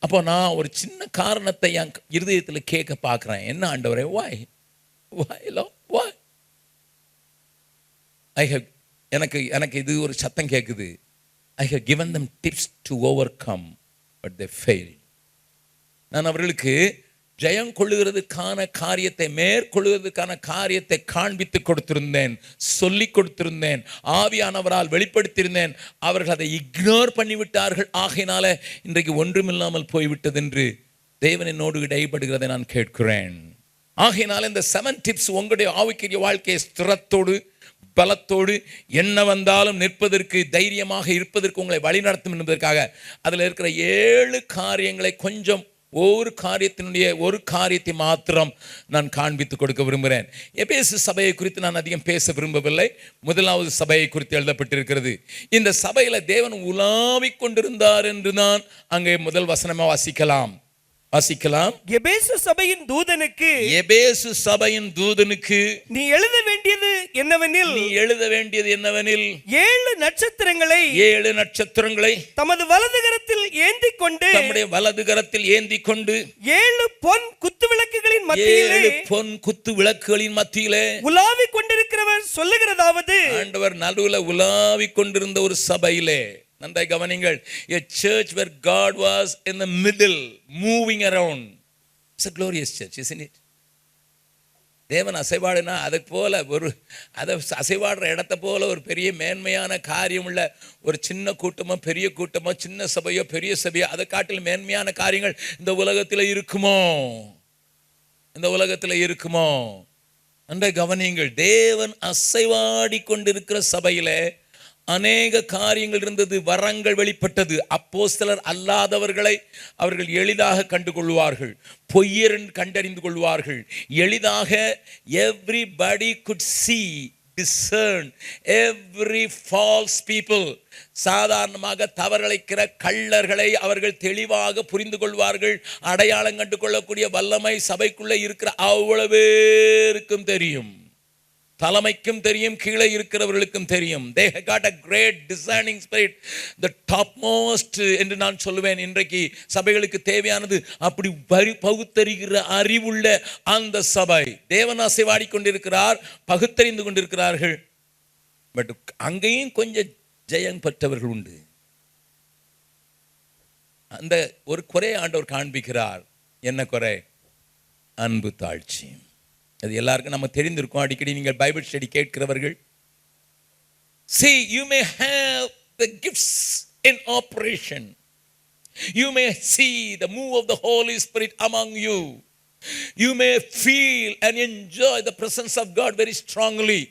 அப்போ நான் ஒரு சின்ன காரணத்தை என் இருதயத்தில் கேட்க பார்க்குறேன். என்ன ஆண்டவரே? why Lord, why? எனக்கு இது ஒரு சத்தம் கேட்குது. I have given them tips to overcome, but they failed. நான் அவர்களுக்கு ஜெயம் கொள்ளுகிறதுக்கான காரியத்தை, மேற்கொள்ளுகிறதுக்கான காரியத்தை காண்பித்து கொடுத்திருந்தேன், சொல்லி கொடுத்திருந்தேன், ஆவியானவரால் வெளிப்படுத்தியிருந்தேன். அவர்கள் அதை இக்னோர் பண்ணிவிட்டார்கள். ஆகையினால இன்றைக்கு ஒன்றுமில்லாமல் போய்விட்டது என்று தேவன் என்னோடு இடைப்படுகிறதை நான் கேட்கிறேன். ஆகையினால இந்த 7 டிப்ஸ் உங்களுடைய ஆவிக்குரிய வாழ்க்கையை ஸ்திரத்தோடு பலத்தோடு என்ன வந்தாலும் நிற்பதற்கு, தைரியமாக இருப்பதற்கு உங்களை வழிநடத்தும் என்பதற்காக அதில் இருக்கிற 7 காரியங்களை கொஞ்சம் ஒரு காரியத்தை மாத்திரம் நான் காண்பித்து கொடுக்க விரும்புகிறேன். எபேசு சபையை குறித்து நான் அதிகம் பேச விரும்பவில்லை. முதலாவது சபையை குறித்து எழுதப்பட்டிருக்கிறது. இந்த சபையில தேவன் உலாவிக் கொண்டிருந்தார் என்று தான் அங்கே முதல் வசனமா வாசிக்கலாம். எபேசு சபையின் தூதனுக்கு நீ எழுத வேண்டியது என்னவெனில் 7 நட்சத்திரங்களை தமது வலது கரத்தில் ஏந்தி கொண்டு 7 பொன் குத்து விளக்குகளின் மத்தியிலே உலாவிக் கொண்டிருக்கிறவர் சொல்லுகிறதாவது, ஆண்டவர் நடுவுல உலாவிக் கொண்டிருந்த ஒரு சபையிலே, நன்றாய் கவனிங்கள், a church where God was in the middle moving around. It's a glorious church, isn't it? தேவன் அசைவாடுனா அதுக்கு போல அசைவாடுற இடத்த போல ஒரு பெரிய மேன்மையான காரியம் உள்ள ஒரு சின்ன கூட்டமோ பெரிய கூட்டமோ, சின்ன சபையோ பெரிய சபையோ, அதை காட்டில் மேன்மையான காரியங்கள் இந்த உலகத்தில் இருக்குமோ? நன்றாய் கவனிங்கள், தேவன் அசைவாடி கொண்டிருக்கிற சபையில அநேக காரியங்கள் இருந்தது. வரங்கள் வெளிப்பட்டது. அப்போஸ்தலர் அல்லாதவர்களை அவர்கள் எளிதாக கண்டுகொள்வார்கள், பொய்யர் கண்டறிந்து கொள்வார்கள் எளிதாக. everybody could see, discern every false people. சாதாரணமாக தவறழைக்கிற கள்ளர்களை அவர்கள் தெளிவாக புரிந்து கொள்வார்கள். அடையாளம் கண்டு கொள்ளக்கூடிய வல்லமை சபைக்குள்ளே இருக்கிற அவ்வளவு பேருக்கும் தெரியும். தலைமைக்கும் தெரியும், கீழே இருக்கிறவர்களுக்கும் தெரியும். They got a great discerning spirit, the topmost என்று நான் சொல்லுவேன். இன்றைக்கு சபைகளுக்கு தேவையானது அப்படி பகுத்தறிகிற அறிவுள்ள அந்த சபை. தேவன் அசைவாடி கொண்டிருக்கிறார், பகுத்தறிந்து கொண்டிருக்கிறார்கள். பட் அங்கேயும் கொஞ்சம் ஜெயம் பெற்றவர்கள் உண்டு. அந்த ஒரு குறை ஆண்டவர் காண்பிக்கிறார். என்ன குறை? அன்பு தாழ்ச்சி. அது எல்லாருக்கும் நம்ம தெரிந்திருக்கும். அடிக்கடி நீங்கள் பைபிள் ஸ்டடி கேட்கிறவர்கள், see, you may have the gifts in operation, you may see the move of the Holy Spirit among you, you may feel and enjoy the presence of God very strongly.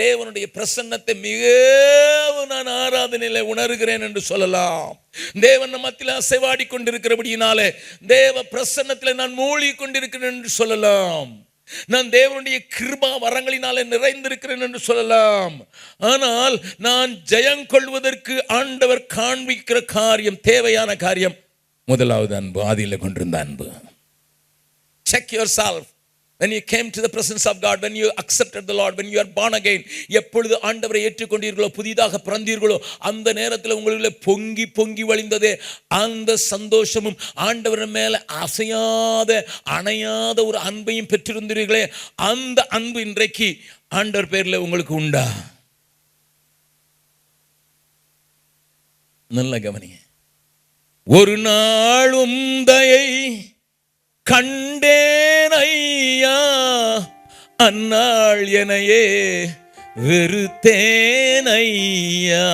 தேவனுடைய பிரசன்னத்தை மிகவும் நான் ஆராதனையிலே உணர்கிறேன் என்று சொல்லலாம். தேவன் நம்ம மத்தியில் அசைவாடி கொண்டிருக்கிறபடியினாலே தேவ பிரசன்னத்திலே நான் மூழ்கி கொண்டிருக்கிறேன் என்று சொல்லலாம். நான் தேவனுடைய கிருபா வரங்களினாலே நிறைந்திருக்கிறேன் என்று சொல்லலாம். ஆனால் நான் ஜெயம் கொள்வதற்கு ஆண்டவர் காண்பிக்கிற காரியம், தேவையான காரியம், முதலாவது அன்பு, ஆதியிலே கொண்டிருந்த அன்பு. Check yourself when you came to the presence of God, when you accepted the Lord, when you are born again. எப்பொழுது ஆண்டவரை ஏற்றுக்கொண்டீர்களோ, புதிதாக பிறந்தீர்களோ, அந்த நேரத்தில் உங்களுக்குள்ளே பொங்கி பொங்கி வழிந்ததே அந்த சந்தோஷமும், ஆண்டவர் மேல அசையாத அணையாத ஒரு அன்பையும் பெற்றிருந்தீர்களே, அந்த அன்பு இன்றைக்கு ஆண்டவர் பேர்ல உங்களுக்கு உண்டா? நல்ல கவனிங்க. ஒரு நாளும் தயை கண்டேன் ஐயா, அந்நாள் எனையே வெறுத்தேன் ஐயா.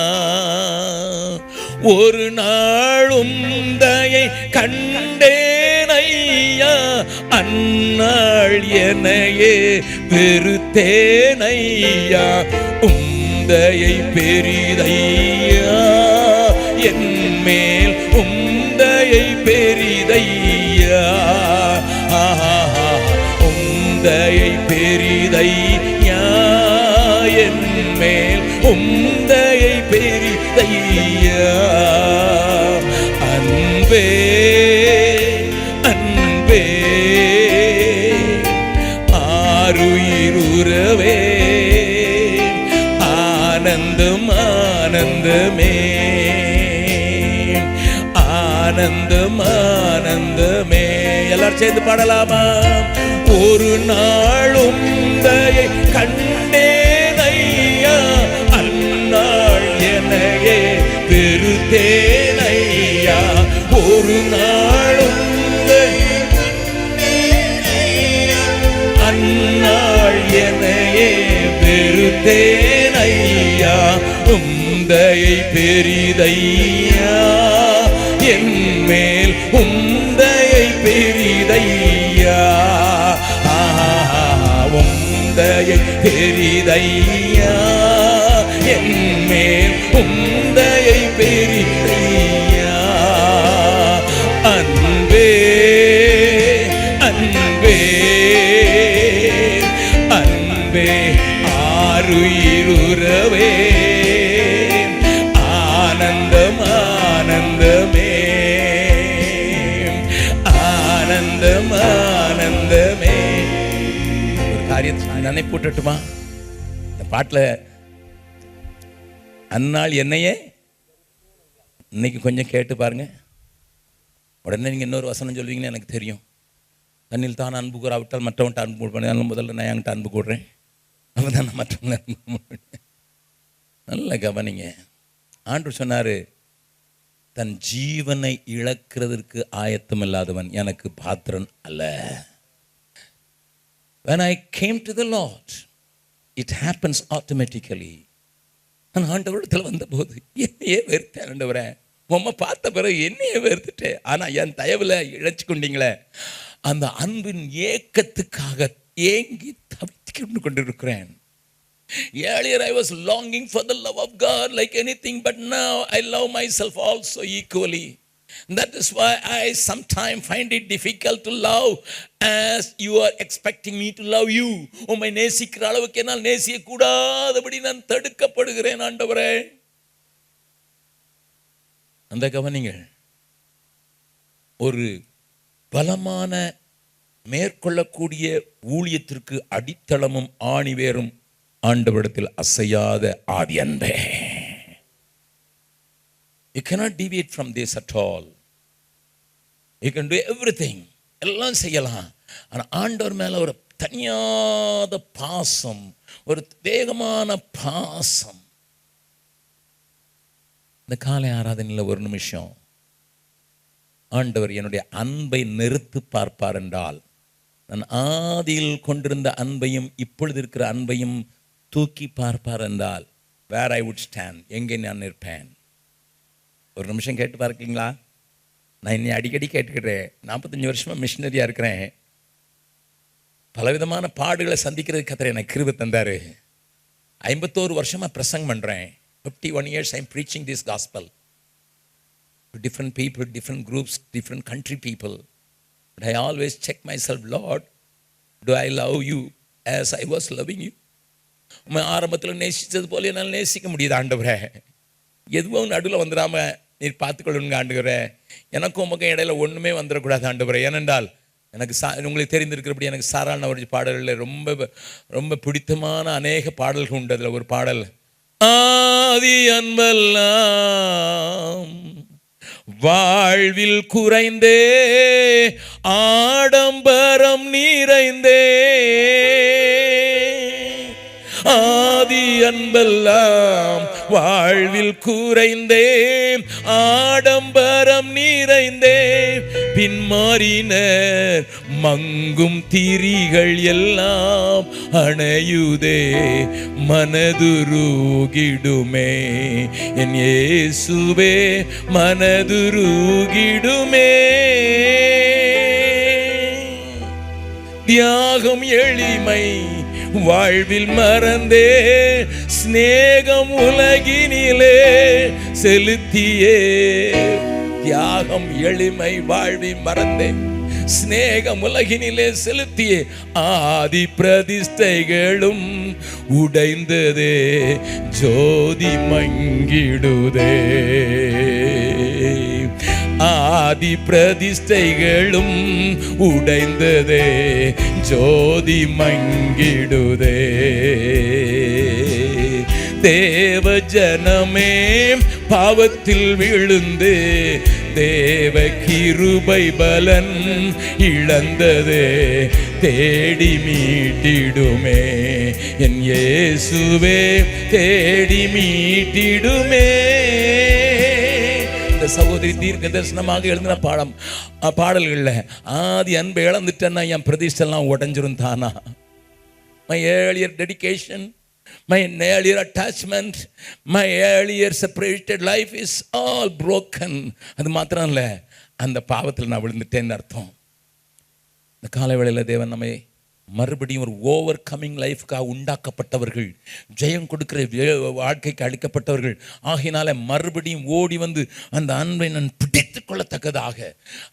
ஒரு நாளும் தயை கண்டேன் ஐயா, அந்நாள் எனையே வெறுத்தேன் ஐயா. உம்தயை பெரிதையா என் மேல், உம்தயை பெரிதையா. உம்தயை பெரிதையா என் மேல், உம்தயை பெரிதையா. அன்பே அன்பே ஆருயிருவே, ஆனந்தம் ஆனந்தமே, ஆனந்தம் ஆனந்தமே. எல்லாரும் சேர்ந்து பாடலாமா? ஒரு நாளும் தயை கண்டேன் ஐயா, அந்நாள் எனையே வெறுத்தேன் ஐயா. ஒரு நாளும் அந்நாள் எனையே வெறுத்தேன் ஐயா. உம்தயை பெரிதையா என் மேல், உம்தயை பெரிதையா. உம்தயை பெரிதையா என் மேல், உம்தயை பெரிதையா. அன்பே ஆருயிருவே ஆனந்தம் ஆனந்தமே ஆனந்தம் ஆனந்தமே. ஒரு காரியத்தை நானே போட்டுட்டுமா, இந்த பாட்டில் அந்நாள் என்னையே இன்னைக்கு கொஞ்சம் கேட்டு பாருங்க. உடனே நீங்கள் இன்னொரு வசனம் சொல்வீங்கன்னு எனக்கு தெரியும். தன்னில் தான் அன்பு கூறாவிட்டால் மற்றவன்ட்ட அன்பு கூடுவேன். முதல்ல நான் என்கிட்ட அன்பு கூடுறேன், அவன் தான் நான் மற்றவங்க அன்பு. நல்ல கவனிங்க. ஆண்டவர் சொன்னார், தன் ஜீவனை இழக்கிறதுக்கு ஆயத்தம் இல்லாதவன் எனக்கு பாத்திரன் அல்ல. When I came to the Lord, it happens automatically. நான் ஆண்டவரிடத்தில் வந்தபோது என்னையே வெறுத்தேன். ஆண்டவரே, உம்மை பார்த்த பிறகு என்னையே வெறுத்துட்டேன். ஆனால் என் தயவில் இழைச்சி கொண்டீங்களே, அந்த அன்பின் ஏக்கத்துக்காக ஏங்கி தவித்து கொண்டிருக்கிறேன். Earlier I was longing for the love of God like anything, but now I love myself also equally. That is why I sometimes find it difficult to love as you are expecting me to love you. உம்மை நேசிக்கிற அளவுக்கு என்னால் நேசிக்க கூடாதபடி நான் தடுக்கப்படுகிறேன். ஆண்டவரே, அந்த கவனிங்கள். ஒரு பலமான மேற்கொள்ளக்கூடிய ஊழியத்திற்கு அடித்தளமும் ஆணிவேரும் ஆண்டவரிடத்தில் அசையாத ஆதி அன்பே. You cannot deviate from this at all. You can do everything. எல்லாம் செய்யலாம். ஆனால் ஆண்டவர் மேல ஒரு தனியாத பாசம், ஒரு வேகமான பாசம். இந்த காலை ஆராதனையில் ஒரு நிமிஷம் ஆண்டவர் என்னுடைய அன்பை நிறுத்து பார்ப்பார் என்றால், நான் ஆதியில் கொண்டிருந்த அன்பையும் இப்பொழுது இருக்கிற அன்பையும் தூக்கி பார்ப்பார் என்றால், where I would stand, எங்கே நான் நிற்பேன்? ஒரு நிமிஷம் கேட்டு பார்க்கீங்களா? நான் இன்னும் அடிக்கடி கேட்டுக்கிறேன். 45 வருஷமாக மிஷினரியாக இருக்கிறேன். பலவிதமான பாடுகளை சந்திக்கிறதுக்கு கர்த்தர் எனக்கு கிருபை தந்தார். 51 வருஷமாக பிரசங்கம் பண்ணுறேன். 51 years I'm preaching this gospel to different people, different groups, different country people. But I always check myself, Lord, do I love you as I was loving you? ஆரம்பத்தில் நேசித்தது போல என்னால் நேசிக்க முடியுது. ஆண்டவரே, எதுவும் நடுவில் வந்துடாம நீர் பார்த்துக்கொள்ளுங்க. ஆண்டவரே, எனக்கும் உமக்கும் இடையில ஒன்றுமே வந்துடக்கூடாது. ஆண்டவரே, ஏனென்றால் எனக்கு உங்களுக்கு தெரிந்திருக்கிறபடி எனக்கு சாரான ஒரு பாடல்களில் ரொம்ப ரொம்ப பிடித்தமான அநேக பாடல்கள் உண்டு. அதில் ஒரு பாடல், ஆதி அன்பெல்லாம் வாழ்வில் குறைந்தே ஆடம்பரம் நிறைந்தே, ஆதி அன்பெல்லாம் வாழ்வில் குறைந்தே ஆடம்பரம் நிறைந்தே, பின்மாறினர் மங்கும் திரிகள் எல்லாம் அணையுதே மனதுருகிடுமே, என் இயேசுவே மனதுருகிடுமே. தியாகம் எளிமை வாழ்வில் மறந்தே, ஸ்நேகம் உலகினிலே செலுத்தியே. தியாகம் எளிமை வாழ்வில் மறந்தே, ஸ்நேகம் உலகினிலே செலுத்தியே, ஆதி பிரதிஷ்டைகளும் உடைந்ததே ஜோதி மங்கிடுதே. ஆதி பிரதிஷ்டைகளும் உடைந்ததே ஜோதி மங்கிடுதே. தேவ ஜனமே பாவத்தில் விழுந்து தேவ கிருபை பலன் இழந்ததே தேடி மீட்டிடுமே, என் இயேசுவே தேடி மீட்டிடுமே. இந்த சகோதரி தீர்க்க தரிசனமாக எழுதின பாடல்கள்ல ஆதி அன்பை இழந்துட்டேன்னா என் பிரதிஷ்டெல்லாம் உடஞ்சிரும் தானா. My earlier dedication, my earlier attachment, my earlier separated life is all broken. அது மாத்திரம் இல்லை, அந்த பாவத்தில் நான் விழுந்துட்டேன்னு அர்த்தம். இந்த காலை வேளையில் தேவன் நம்மை மறுபடியும் ஒரு ஓவர் கமிங் லைஃப்காக உண்டாக்கப்பட்டவர்கள், ஜெயம் கொடுக்கிற வாழ்க்கைக்கு அளிக்கப்பட்டவர்கள் ஆகினால மறுபடியும் ஓடி வந்து அந்த அன்பை நான் பிடித்து கொள்ளத்தக்கதாக,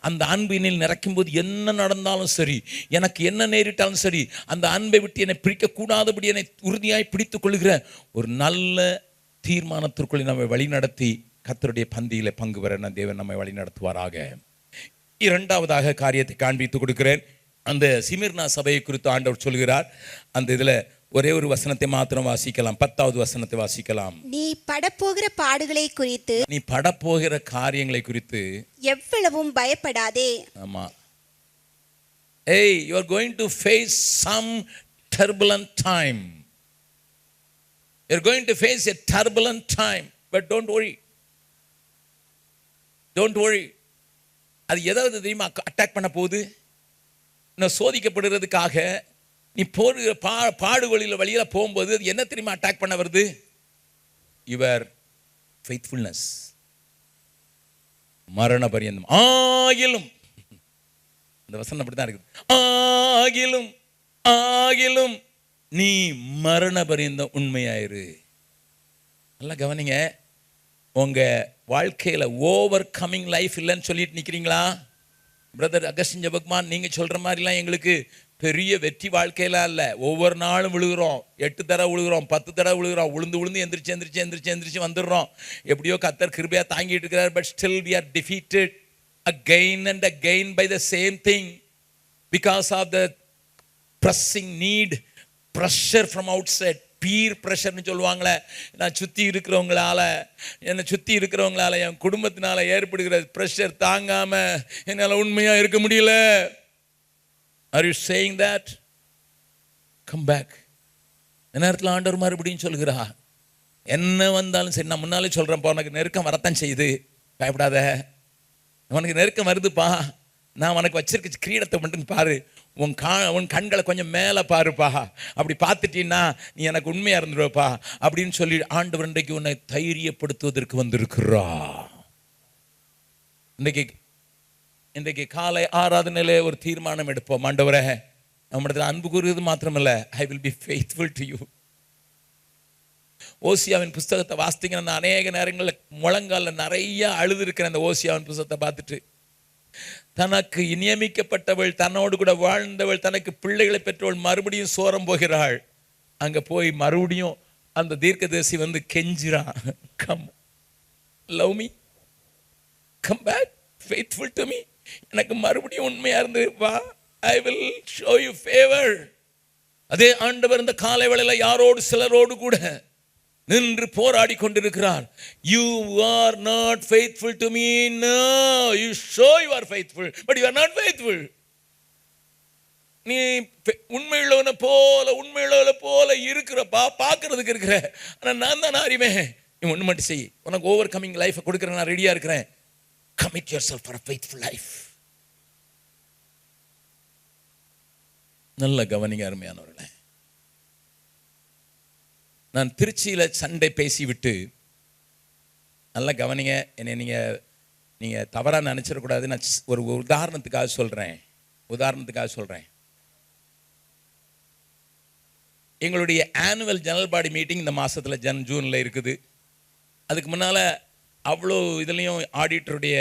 அந்த அன்பினில் நிறைக்கும் போது என்ன நடந்தாலும் சரி, எனக்கு என்ன நேரிட்டாலும் சரி, அந்த அன்பை விட்டு என்னை பிரிக்கக்கூடாதபடி என்னை உறுதியாய் பிடித்து கொள்ளுகிற ஒரு நல்ல தீர்மானத்திற்குள்ளே நம்மை வழிநடத்தி கர்த்தருடைய பந்தியில பங்கு பெற தேவன் நம்மை வழி நடத்துவாராக. இரண்டாவதாக காரியத்தை காண்பித்து கொடுக்கிறேன். அந்த சிமிர்னா சபையை குறித்து ஆண்டவர் சொல்கிறார். அந்த இதுல ஒரே ஒரு வசனத்தை மாத்திரம் வாசிக்கலாம். 10வது வசனத்தை வாசிக்கலாம். நீ படப்போகிற பாடுகளை குறித்து, நீ படப்போகிற காரியங்களை குறித்து எவ்வளவும் பயப்படாதே. ஆமா, ஏய், you are going to face some turbulent time. You are going to face a turbulent time, but don't worry. Don't worry. அது எதாவது தெரியுமா அட்டாக் பண்ண போகுது? நான் சோதிக்கப்படுறதுக்காக நீ போகிற பாடுகளில் வழியில போகும்போது அது என்ன தெரியுமா அட்டாக் பண்ண வருது? Your faithfulness. மரண பரியந்தம் ஆகிலும், அந்த வசனம் அப்படித்தான் இருக்குது, ஆகிலும் ஆகிலும் நீ மரண பரியந்தம் உண்மையாயிரு. நல்லா கவனிங்க. உங்க வாழ்க்கையில ஓவர் கமிங் லைஃப் இல்லைன்னு சொல்லிட்டு நிக்கிறீங்களா? பிரதர் அகஸ்டின் ஜெபக்குமார், நீங்க சொல்ற மாதிரிலாம் எங்களுக்கு பெரிய வெற்றி வாழ்க்கையெல்லாம் இல்லை. ஒவ்வொரு நாளும் விழுகிறோம், 8 தடவை விழுகிறோம், 10 தடவை விழுகிறோம், விழுந்து எந்திரிச்சு வந்துடுறோம். எப்படியோ கர்த்தர் கிருபையா தாங்கிட்டு இருக்கிறார். But still we are defeated again and again by the same thing because of the pressing need, pressure from outside. Peer ப்ரெஷர்னு சொல்லுவாங்களே, நான் சுற்றி இருக்கிறவங்களால, என்னை சுற்றி இருக்கிறவங்களால, என் குடும்பத்தினால ஏற்படுகிற ப்ரெஷர் தாங்காம என்னால் உண்மையாக இருக்க முடியல. Are you saying that? Come back. இந்த நேரத்தில் ஆண்டவர் மறுபடியும் சொல்கிறா, என்ன வந்தாலும் சரி, நான் முன்னாலே சொல்கிறேன்ப்பா, உனக்கு நெருக்கம் வரத்தான் செய்யுது, பயப்படாத. உனக்கு நெருக்கம் வருதுப்பா, நான் உனக்கு வச்சிருக்க கிரீடத்தை மட்டும் பாரு, உன் கண்களை கொஞ்சம் மேலே பாருப்பா, அப்படி பார்த்துட்டீன்னா நீ எனக்கு உண்மையாக இருந்துருவப்பா அப்படின்னு சொல்லி ஆண்டவர் இன்றைக்கு உன்னை தைரியப்படுத்துவதற்கு வந்திருக்கிறா. இன்றைக்கு காலை ஆராதனையிலே ஒரு தீர்மானம் எடுப்போம். ஆண்டவரே, நம்மிடத்தில் அன்பு கூறுவது மாத்திரமல்ல, I will be faithful to you. ஓசியாவின் புஸ்தகத்தை வாசித்தீங்கன்னா, நான் அநேக நேரங்களில் முழங்காலில் நிறைய அழுது இருக்கிறேன். அந்த ஓசியாவின் புஸ்தகத்தை பார்த்துட்டு, தனக்கு நியமிக்கப்பட்டவள், தன்னோடு கூட வாழ்ந்தவள், தனக்கு பிள்ளைகளை பெற்றவள் மறுபடியும் சோரம் போகிறாள். அங்க போய் மறுபடியும் அந்த தீர்க்கதரிசி வந்து கெஞ்சிரான், come love me, come back, faithful to me, எனக்கு மறுபடியும் உண்மையா இருந்து வா, I will show you favour. அதே ஆண்டவர் இந்த காலை வேளையில யாரோடு சிலரோடு கூட நின்று போராடி கொண்டிருக்கிறார். You are not faithful to me. No, you show you are faithful, but you are not faithful. நீ உண்மையுள்ளவனை போல இருக்கிறப்பா, பார்க்கறதுக்கு இருக்கிற, ஆனால் நான் தான் அறிவேன். நீ ஒன்று மட்டும் செய், உனக்கு ஓவர் கமிங் லைஃபை கொடுக்குறேன், நான் ரெடியா இருக்கிறேன். Commit yourself for a faithful life. நல்ல கவனிங்க அருமையானவர்களே. நான் திருச்சியில் சண்டே பேசிவிட்டு, நல்லா கவனிங்க, என்னை நீங்கள் தவறாக நினச்சிடக்கூடாது. நான் ஒரு உதாரணத்துக்காக சொல்கிறேன். எங்களுடைய ஆனுவல் ஜெனரல் பாடி மீட்டிங் இந்த மாதத்தில் ஜூனில் இருக்குது. அதுக்கு முன்னால் அவ்வளோ இதுலேயும் ஆடிட்டருடைய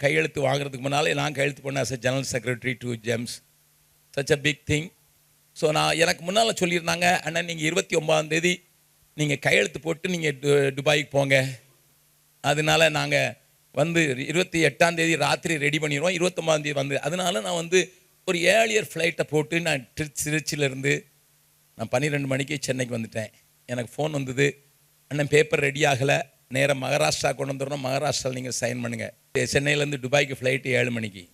கையெழுத்து வாங்குறதுக்கு முன்னால் நான் கையெழுத்து பண்ணேன் as a general secretary to gems. such a big thing. So எனக்கு முன்னால் சொல்லியிருந்தாங்க, அண்ணா நீங்கள் 29ஆம் தேதி நீங்கள் கையெழுத்து போட்டு நீங்கள் துபாய்க்கு போங்க. அதனால நாங்கள் வந்து 28ஆம் தேதி ராத்திரி ரெடி பண்ணிடுவோம், 29ஆம் தேதி வந்து. அதனால நான் வந்து ஒரு ஏர்லியர் ஃப்ளைட்டை போட்டு நான் திருச்சியிலேருந்து நான் 12 மணிக்கு சென்னைக்கு வந்துட்டேன். எனக்கு ஃபோன் வந்தது, அண்ணன் பேப்பர் ரெடி ஆகலை, நேராக மகாராஷ்டிரா கொண்டு வந்துடணும், மகாராஷ்டிராவில் நீங்கள் சைன் பண்ணுங்கள். சென்னையிலேருந்து துபாய்க்கு ஃப்ளைட்டு 7 மணிக்கு,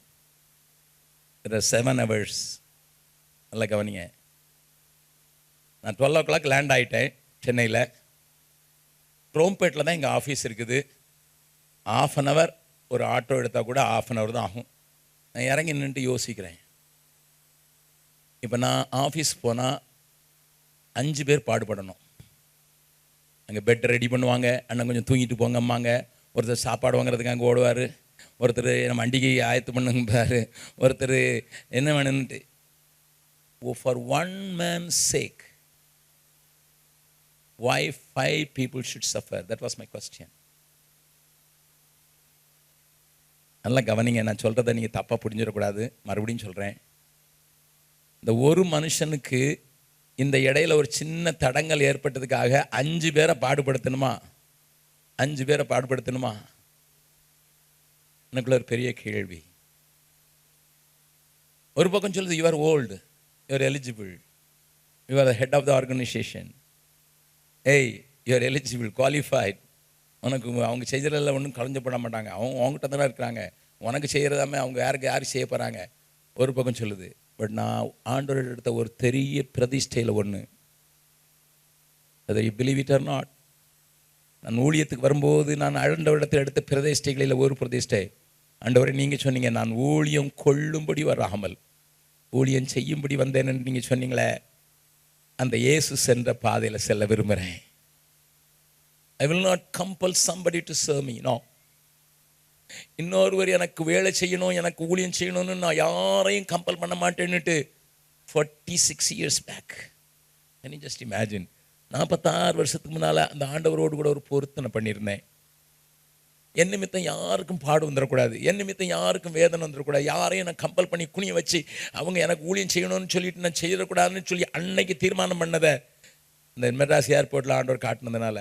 7 hours. நல்லா கவனிங்க. நான் 12 o'clock லேண்ட் ஆகிட்டேன் சென்னையில். குரோம்பேட்டில் தான் எங்கள் ஆஃபீஸ் இருக்குது. 1/2 hour ஒரு ஆட்டோ எடுத்தால் கூட 1/2 hour தான் ஆகும். நான் இறங்கி நின்றுட்டு யோசிக்கிறேன், இப்போ நான் ஆஃபீஸ் போனால் 5 பேர் பாடுபடணும். அங்கே பெட் ரெடி பண்ணுவாங்க, அண்ணன் கொஞ்சம் தூங்கிட்டு போங்க அம்மாங்க. ஒருத்தர் சாப்பாடு வாங்குறதுக்கு அங்கே ஓடுவார், ஒருத்தர் நம்ம வண்டிக்கு ஆயத்து பண்ணுங்கப்பார், ஒருத்தர் என்ன வேணும்னுட்டு. for one man's sake, why 5 people should suffer? That was my question. நல்லா கவனிங்க, நான் சொல்கிறத நீங்கள் தப்பாக புரிஞ்சிடக்கூடாது. மறுபடியும் சொல்கிறேன். இந்த ஒரு மனுஷனுக்கு இந்த இடையில ஒரு சின்ன தடங்கள் ஏற்பட்டதுக்காக 5 பேரை பாடுபடுத்தணுமா? 5 பேரை பாடுபடுத்தணுமா? எனக்குள்ள ஒரு பெரிய கேள்வி. ஒரு பக்கம் சொல்லுது, you are old, you are eligible, you are the head of the organisation, ஏய் யூ ஆர் எலிஜிபிள், குவாலிஃபைட், உனக்கு அவங்க செய்கிறதில் ஒன்றும் கலைஞ்சப்பட மாட்டாங்க, அவங்ககிட்ட தானே இருக்கிறாங்க, உனக்கு செய்கிறதாமே அவங்க யாருக்கு செய்ய போகிறாங்க. ஒரு பக்கம் சொல்லுது. பட் நான் ஆண்டவர் எடுத்த ஒரு பெரிய பிரதிஷ்டையில் ஒன்று, அதை பிலீவ் இட் ஆர் நாட், நான் ஊழியத்துக்கு வரும்போது நான் ஆண்டவரிடத்தில் எடுத்த பிரதிஷ்டைகளில் ஒரு பிரதிஷ்டை, ஆண்டவரை நீங்கள் சொன்னீங்க நான் ஊழியம் கொள்ளும்படி வராமல் ஊழியம் செய்யும்படி வந்தேன்னு நீங்கள் சொன்னீங்களே, அந்த இயேசு சென்ற பாதையில் செல்ல விரும்புகிறேன். I will not compel somebody to serve me. No. இன்னொருவர் எனக்கு வேலை செய்யணும், எனக்கு ஊழியம் செய்யணும்னு நான் யாரையும் கம்பல் பண்ண மாட்டேன்னுட்டு 46 years back. Can you just imagine? 46 வருஷத்துக்கு முன்னால் அந்த ஆண்டவரோடு கூட ஒரு பொருத்தனை பண்ணியிருந்தேன். என் நிமித்தம் யாருக்கும் பாடு வந்துடக்கூடாது, என் நிமித்தம் யாருக்கும் வேதனை வந்துடக்கூடாது, யாரையும் நான் கம்பல் பண்ணி குனிய வச்சு அவங்க எனக்கு ஊழியம் செய்யணும்னு சொல்லிட்டு நான் செய்யக்கூடாதுன்னு சொல்லி அன்னைக்கு தீர்மானம் பண்ணதை இந்த மெட்ராஸ் ஏர்போர்ட்டில் ஆண்டவர் காட்டினதுனால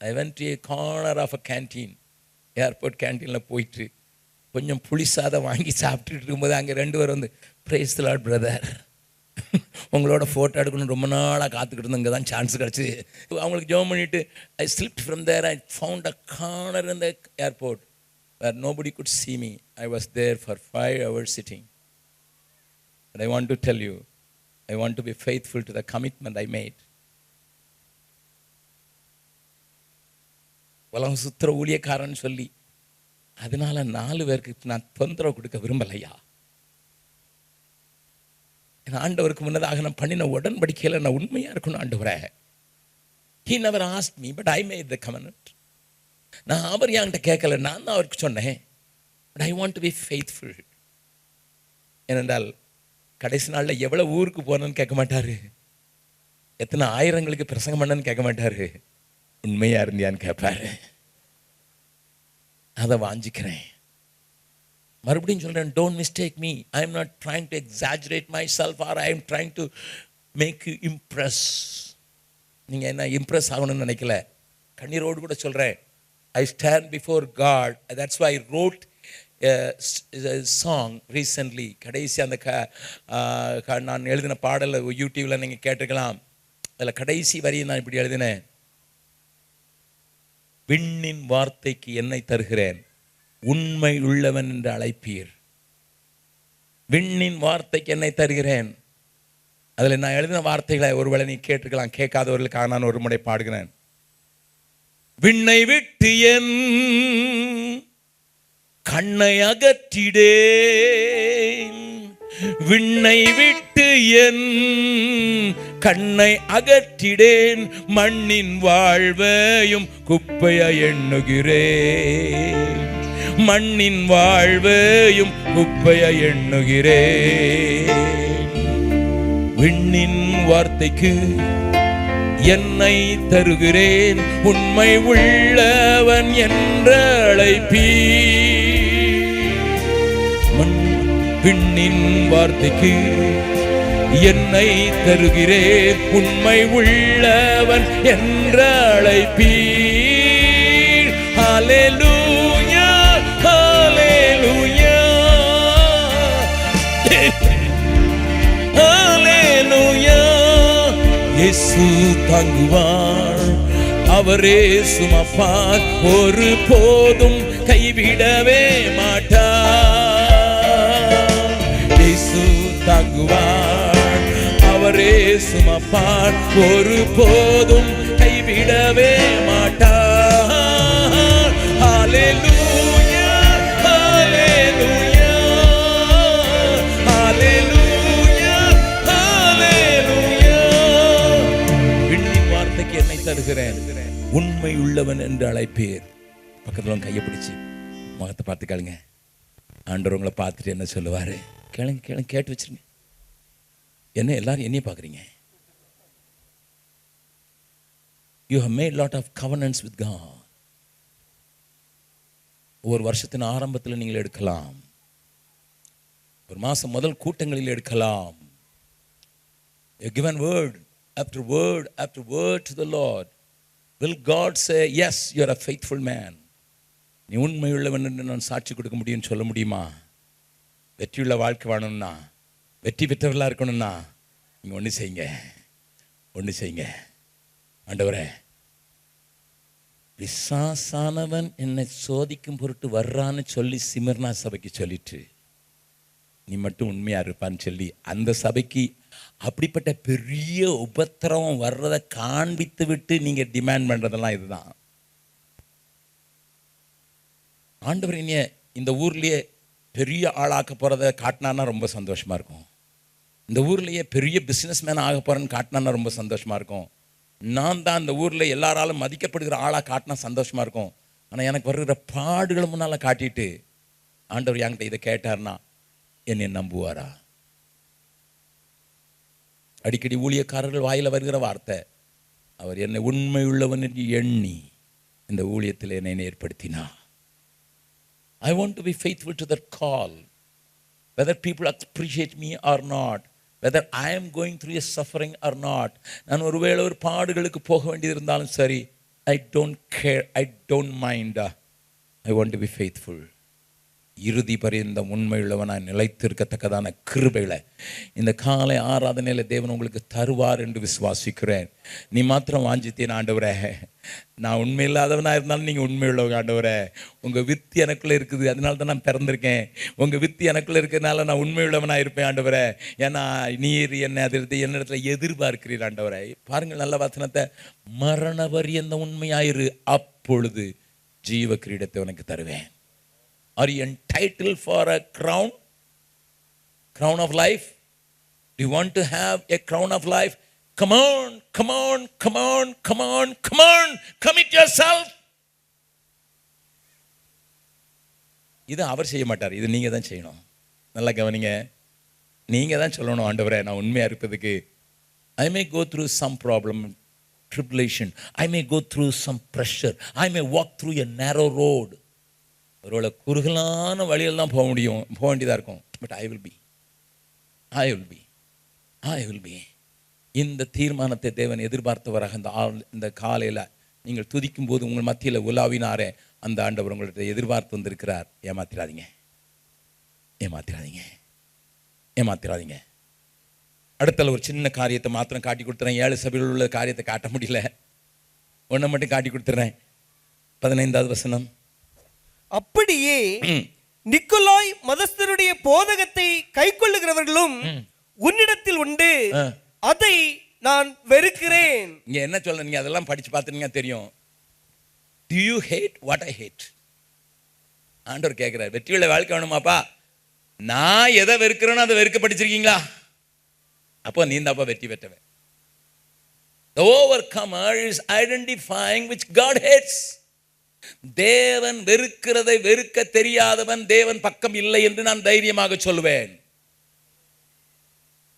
I went to a corner of a canteen, airport கேன்டீனில் போயிட்டு கொஞ்சம் புளிசாதம் வாங்கி சாப்பிட்டுட்டு இருக்கும்போது அங்கே 2 பேர் வந்து, பிரைஸ் தி லார்ட் பிரதர், உங்களோட ஃபோட்டோ எடுக்கணும் ரொம்ப நாளாக காத்துக்கிட்டு இருந்தோம், இங்கே தான் சான்ஸ் கிடச்சி. அவங்களுக்கு ஜோம் பண்ணிவிட்டு I slipped from there, I found a corner in the airport where nobody could see me. I was there for 5 hours sitting. And I want to tell you, I want to be faithful to the commitment I made. உலகம் சுத்திர ஊழியக்காரன்னு சொல்லி அதனால 4 பேருக்கு நான் தொந்தரவு கொடுக்க விரும்பலையா. ஆண்டவருக்கு முன்னதாக நான் பண்ணின உடன்படிக்கையில் நான் உண்மையா இருக்கணும் ஆண்டவரே. He never asked me, but I made the covenant. நான் அவர் என்கிட்ட கேட்கல, நான் தான் அவருக்கு சொன்னேன். But I want to be faithful. ஏனென்றால் கடைசி நாளில் எவ்வளவு ஊருக்கு போனேன்னு கேட்க மாட்டாரு, எத்தனை ஆயிரங்களுக்கு பிரசங்கம் பண்ணன்னு கேட்க மாட்டாரு, உண்மையா இருந்தியான்னு கேட்பாரு. அதை வாஞ்சிக்கிறேன். மறுபடியும் சொல்றேன், don't mistake me. I am not trying to exaggerate myself or I am trying to make you impress. நீங்க என்ன இம்ப்ரெஸ் ஆகணும்னு நினைக்கல, கண்ணீரோடு கூட சொல்றேன். I stand before God. That's why I wrote song recently. கடைசி அந்த நான் எழுதின பாடலை யூடியூப்ல நீங்க கேட்டுக்கலாம். அதில் கடைசி வரியை நான் இப்படி எழுதினேன், விண்ணின் வார்த்தைக்கு என்னை தருகிறேன், உண்மை உள்ளவன் என்று அழைப்பீர். விண்ணின் வார்த்தைக்கு என்னை தருகிறேன். அதில் நான் எழுதின வார்த்தைகளை ஒருவேளை நீ கேட்டுக்கலாம், கேட்காதவர்களுக்காக நான் ஒரு முறை பாடுகிறேன். விண்ணை விட்டு என் கண்ணை அகற்றிடேன், விண்ணை விட்டு என் கண்ணை அகற்றிடேன், மண்ணின் வாழ்வையும் குப்பையா எண்ணுகிறேன், மண்ணின் வாழ்வையும் குப்பையா எண்ணுகிறேன். விண்ணின் வார்த்தைக்கு என்னை தருகிறேன், உண்மை உள்ளவன் என்ற அழைப்பீர். விண்ணின் வார்த்தைக்கு என்னை தருகிறேன், உண்மை உள்ளவன் என்ற அழைப்பீர். ஹல்லேலூயா ஹல்லேலூயா ஹல்லேலூயா. இயேசு தாங்குவார், அவரே சுமப்பார், ஒரு போதும் கைவிடவே மாட்டார். இயேசு தாங்குவார், அவரே சுமப்பார், ஒரு போதும் கைவிடவே மாட்டார். ஹல்லேலூயா ஹல்லேலூயா ஹல்லேலூயா ஹல்லேலூயா. விண்ணின் வார்த்தைக்கு என்னை தருகிறேன், உண்மை உள்ளவன் என்று அழைப்பேர். பக்கத்தில் கையை பிடிச்சி முகத்தை பார்த்து கேளுங்க. ஆண்டவர் உங்களை பார்த்துட்டு என்ன சொல்லுவாரு கேளுங்க, கேளுங்க, கேட்டு வச்சிருங்க. என்ன எல்லாரும் என்னைய பார்க்குறீங்க? You have made lot of covenants with God. ஒரு வருஷத்தின் ஆரம்பத்தில் நீங்கள் எடுக்கலாம், ஒரு மாசம் முதல் கூட்டங்களில் எடுக்கலாம். You given word after word after word to the Lord. Will God say, yes, you are a faithful man? நீ உண்மையுள்ளவன் என்று நான் சாட்சி கொடுக்க முடியும்னு சொல்ல முடியுமா? வெற்றியுள்ள வாழ்க்கை வாழணும்னா, வெற்றி பெற்றவர்களாக இருக்கணும்னா நீங்கள் ஒன்று செய்யுங்க. ஆண்டவரே, பிசாசானவன் என்னை சோதிக்கும் பொருட்டு வர்றான்னு சொல்லி சிமிர்னா சபைக்கு சொல்லிட்டு நீ மட்டும் உண்மையா இருப்பான்னு சொல்லி அந்த சபைக்கு அப்படிப்பட்ட பெரிய உபத்திரவம் வர்றதை காண்பித்து விட்டு நீங்க டிமாண்ட் பண்றதெல்லாம் இதுதான். ஆண்டவர் இனிய இந்த ஊர்லயே பெரிய ஆளாக்க போறதை காட்டினான்னா ரொம்ப சந்தோஷமா இருக்கும். இந்த ஊர்லயே பெரிய பிசினஸ் மேன் ஆக போறேன்னு காட்டினான்னா ரொம்ப சந்தோஷமா இருக்கும். நான் தான் இந்த ஊரில் எல்லாராலும் மதிக்கப்படுகிற ஆளாக காட்டினா சந்தோஷமாக இருக்கும். ஆனால் எனக்கு வருகிற பாடுகளை முன்னால் காட்டிட்டு ஆண்டவர் என்கிட்ட இதை கேட்டார்னா என்னை நம்புவாரா? அடிக்கடி ஊழியக்காரர்கள் வாயில் வருகிற வார்த்தை, அவர் என்னை உண்மையுள்ளவன் என்று எண்ணி இந்த ஊழியத்தில் என்னை ஏற்படுத்தினார். I want to be faithful to that call, whether people appreciate me or not, whether I am going through a suffering or not. நான் ஒருவேளை ஒரு பாடுகளுக்கு போக வேண்டியது இருந்தாலும் சரி, I don't care, I don't mind. I want to be faithful. இறுதி பரியந்தம் உண்மையுள்ளவனாய் நிலைத்திருக்கத்தக்கதான கிருபைகளை இந்த காலை ஆராதனையில் தேவன் உங்களுக்கு தருவார் என்று விசுவாசிக்கிறேன். நீ மாத்திரம் வாஞ்சித்தேன், ஆண்டவரே நான் உண்மை இல்லாதவனாக இருந்தாலும் நீங்கள் உண்மையுள்ளவங்க ஆண்டவரே. உங்கள் வித்து எனக்குள்ளே இருக்குது, அதனால தான் நான் பிறந்திருக்கேன். உங்கள் வித்து எனக்குள்ளே இருக்கிறதுனால நான் உண்மையுள்ளவனாக இருப்பேன் ஆண்டவரே. ஏன்னா நீர் என்னை அதிர்த்து என்னிடத்துல எதிர்பார்க்கிறீர் ஆண்டவரே. பாருங்கள் நல்ல வசனத்தை, மரண பரியந்த உண்மையாயிரு, அப்பொழுது ஜீவ கிரீடத்தை உனக்கு தருவேன். Are you entitled for a crown? Crown of life? Do you want to have a crown of life? Come on, come on, come on, come on, come on. Commit yourself. இது அவர் செய்ய மாட்டார், இது நீங்கள் தான் செய்யணும். நல்லா கவனிங்க, நீங்கள் தான் சொல்லணும், ஆண்டவரே நான் உண்மையாக இருப்பதுக்கு I may go through some problem, tribulation. I may go through some pressure. I may walk through a narrow road. ஒருவேளை குறுகலான வழியெல்லாம் போக வேண்டியதாக இருக்கும். But I will B. இந்த தீர்மானத்தை தேவன் எதிர்பார்த்தவராக இந்த காலையில் நீங்கள் துதிக்கும் போது உங்கள் மத்தியில் உலாவினாரே அந்த ஆண்டவர் உங்கள்கிட்ட எதிர்பார்த்து வந்திருக்கிறார். ஏமாத்திராதீங்க. அடுத்தல ஒரு சின்ன காரியத்தை மாத்திரம் காட்டி கொடுத்துறேன். 7 சபையில் உள்ள காரியத்தை காட்ட முடியல, ஒன்றை மட்டும் காட்டி கொடுத்துறேன். 15வது வசனம். அப்படியே நிக்கோலாய் மதஸ்தருடைய போதகத்தை கைக்கொள்ளுகிறவர்களும் உன்னிடத்தில் உண்டு, அதை நான் வெறுக்கிறேன். இங்க என்ன சொல்ல, நீங்க அதெல்லாம் படிச்சு பார்த்துனீங்க தெரியும். Do you hate what I hate? ஆண்டவர் கேட்கிறார், வெற்றியுள்ள வாழ்க்கை வேணுமாப்பா? நான் எதை வெறுக்கிறேனோ அதை வெறுக்க படிச்சிருக்கீங்களா? அப்போ நீ தான்ப்பா வெற்றி பெற்றவன். The overcomer is identifying which God hates. தேவன் வெறுக்கிறதை வெறுக்க தெரியாதவன் தேவன் பக்கம் இல்லை என்று நான் தைரியமாக சொல்லுவேன்.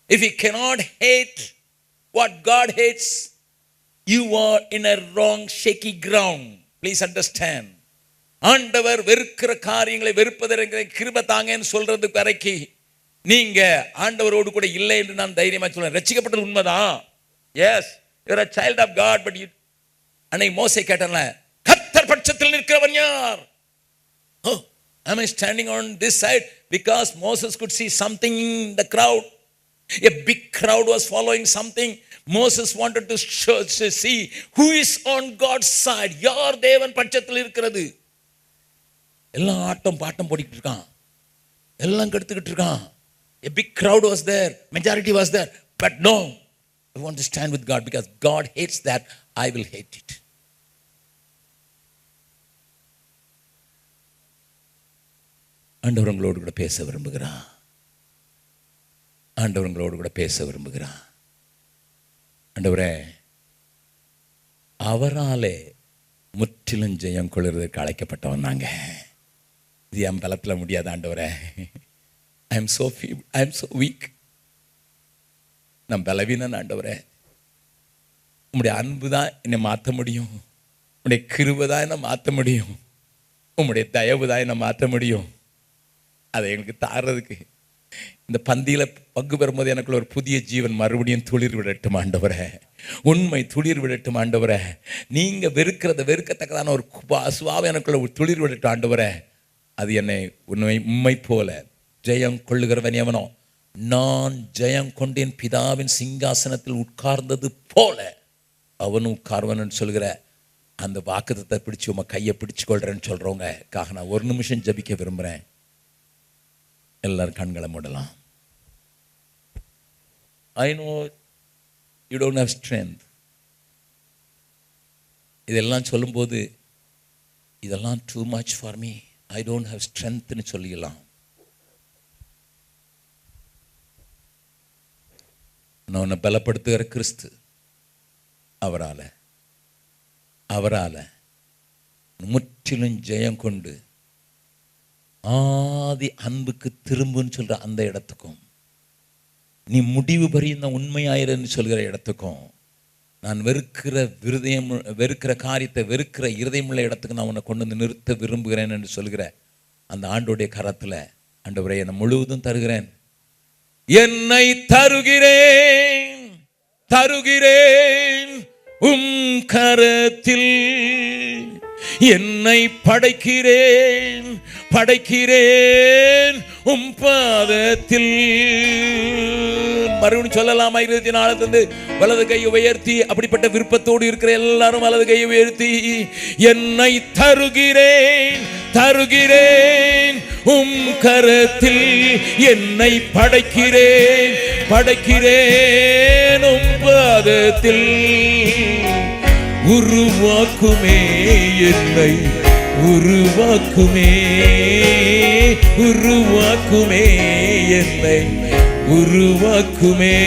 If you cannot hate what God hates, you are in a wrong shaky ground. Please understand. ஆண்டவர் வெறுக்கிற காரியங்களை வெறுப்பதற்கு கிருபை தாங்கன்னு சொல்றது வரைக்கும் நீங்க ஆண்டவரோடு கூட இல்லை என்று நான் தைரியமா சொல்றேன். ரட்சிக்கப்பட்டது உண்மைதான். Yes, you are a child of God, but you அன்னைக்கு மோசே கேட்டான்ல, கர்த்தர் பட்சத்தில் நிற்கிறவன் யார்? Oh, am I standing on this side? Because Moses could see something in the crowd. A big crowd was following something. Moses wanted to see who is on God's side. யார் தேவன் பட்சத்தில் இருக்கிறது? எல்லாம் ஆட்டம் பாட்டம் போடிக்கிட்டு இருக்கான், எல்லாம் கெடுத்துக்கிட்டு இருக்கான். A big crowd was there, majority was there, but no, I want to stand with God because God hates that, I will hate it. ஆண்டவர் உங்களோடு கூட பேச விரும்புகிறான். ஆண்டவரே, அவராலே முற்றிலும் ஜெயம் கொள்வதற்கு அழைக்கப்பட்டவன் நாங்க. இது என் பலத்தில் முடியாது ஆண்டவரே. I am so feeble, I am so weak. நான் பலவீனன் ஆண்டவரே, உம்முடைய அன்பு தான் என்னை மாற்ற முடியும், உம்முடைய கிருபை தான் என்னை மாற்ற முடியும், உம்முடைய தயவு தான் என்னை மாற்ற முடியும். அதை எனக்கு தாரதுக்கு இந்த பந்தியில் பங்கு பெறும்போது எனக்குள்ள ஒரு புதிய ஜீவன் மறுபடியும் துளிர் விடட்டும் ஆண்டவரே, உண்மை துளிர் விடட்டும் ஆண்டவரே. நீங்கள் வெறுக்கத்தக்கதான ஒரு சுவாவை எனக்குள்ள துளிர் விடட்டும் ஆண்டவரே. அது என்னை உண்மை போல ஜெயம் கொள்ளுகிறவன் எவனோ, நான் ஜெயம் கொண்டேன் பிதாவின் சிங்காசனத்தில் உட்கார்ந்தது போல அவனும் உட்கார்வன் சொல்கிற அந்த வாக்குத்தத்தை பிடிச்சி உங்க கையை பிடிச்சு கொள்றேன்னு சொல்றவங்க நான் ஒரு நிமிஷம் ஜபிக்க விரும்புகிறேன். எல்லாரும் கண்களை மூடலாம். I know you don't have strength. இதெல்லாம் சொல்லும்போது இதெல்லாம் too much for me, I don't have strengthன்னு சொல்லிடலாம். நான் உன்னை பலப்படுத்துகிற கிறிஸ்து அவரால் முற்றிலும் ஜெயம் கொண்டு ஆதி அன்புக்கு திரும்புன்னு சொல்ற அந்த இடத்துக்கும், நீ முடிவு பறிந்த உண்மையாயிரன்னு சொல்கிற இடத்துக்கும், நான் வெறுக்கிற காரியத்தை வெறுக்கிற இருதயமுள்ள இடத்துக்கு நான் உன்னை கொண்டு வந்து நிறுத்த விரும்புகிறேன் என்று சொல்கிற அந்த ஆண்டோடைய கரத்தில் ஆண்டவரே என்னை முழுவதும் தருகிறேன், என்னை தருகிறேன் உம் கரத்தில், என்னை படைக்கிறேன் உம் பாதத்தில். மறுபடியும் சொல்லலாமா? 24 வலது கையை உயர்த்தி, அப்படிப்பட்ட விருப்பத்தோடு இருக்கிற எல்லாரும் வலது கையை உயர்த்தி, என்னை தருகிறேன் உம் கரத்தில், என்னை படைக்கிறேன் உம் பாதத்தில். உருவாக்குமே என்னை, உருவாக்குமே என்னை, உருவாக்குமே.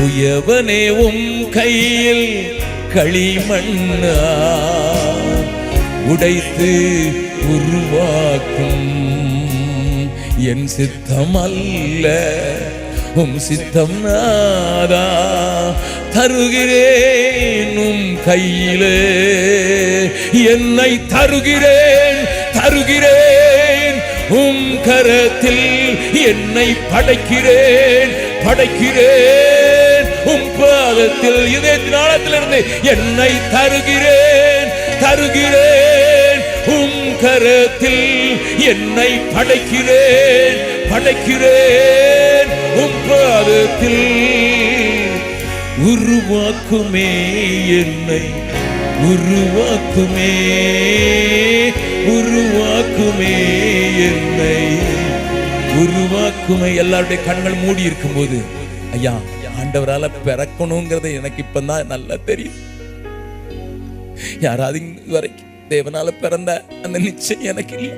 உயவனே உம் கையில் களிமண்ணா உடைத்து உருவாக்கும், என் சித்தம் அல்ல உம் சித்தம் நாதா, தருகிறேன் உம் கையிலே, என்னை தருகிறேன் உம் கரத்தில், என்னை படைக்கிறேன் உம் பாதத்தில். இதயத்தின் ஆழத்திலிருந்து என்னை தருகிறேன் உம் கரத்தில், என்னை படைக்கிறேன் உம் பாதத்தில். உருவாக்குமே என்னை, உருவாக்குமே என்னை, உருவாக்குமே. எல்லாருடைய கண்கள் மூடி இருக்கும்போது, ஐயா ஆண்டவரால பிறக்கணுங்கிறது எனக்கு இப்பதான் நல்லா தெரியும். யாராவது வரைக்கும் தேவனால பிறந்த அந்த நிச்சயம் எனக்கு இல்லை.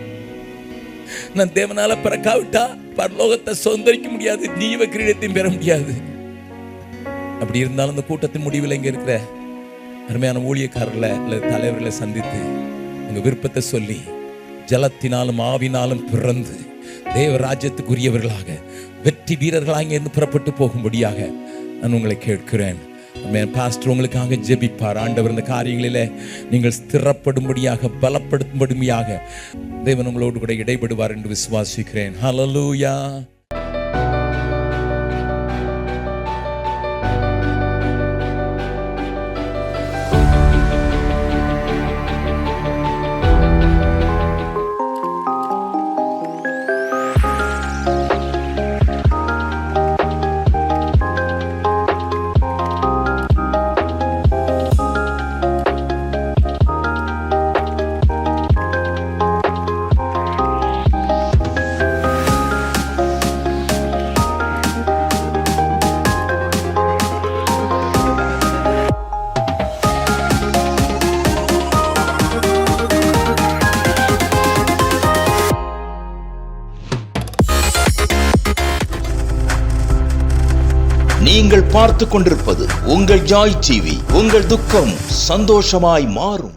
நான் தேவனால பிறக்காவிட்டா பரலோகத்தை சுதந்திரிக்க முடியாது, ஜீவ கிரீடத்தையும் பெற முடியாது. அப்படி இருந்தாலும் இந்த கூட்டத்தின் முடிவில் இங்க இருக்கிற அருமையான ஊழியக்காரர்களை அல்லது தலைவர்களை சந்தித்து உங்க விருப்பத்தை சொல்லி, ஜலத்தினாலும் ஆவினாலும் பிறந்து தேவ ராஜ்யத்துக்குரியவர்களாக வெற்றி வீரர்களாக இங்கிருந்து புறப்பட்டு போகும்படியாக நான் உங்களை கேட்கிறேன். பாஸ்டர் உங்களுக்காக ஜெபிப்பார். ஆண்டவர் இந்த காரியங்களிலே நீங்கள் ஸ்திரப்படும்படியாக, பலப்படுத்தும்படியாக தேவன் உங்களோடு கூட இடைபடுவார் என்று விசுவாசிக்கிறேன். ஹல்லேலூயா. நீங்கள் பார்த்து கொண்டிருப்பது உங்கள் ஜாய் டிவி. உங்கள் துக்கம் சந்தோஷமாய் மாறும்.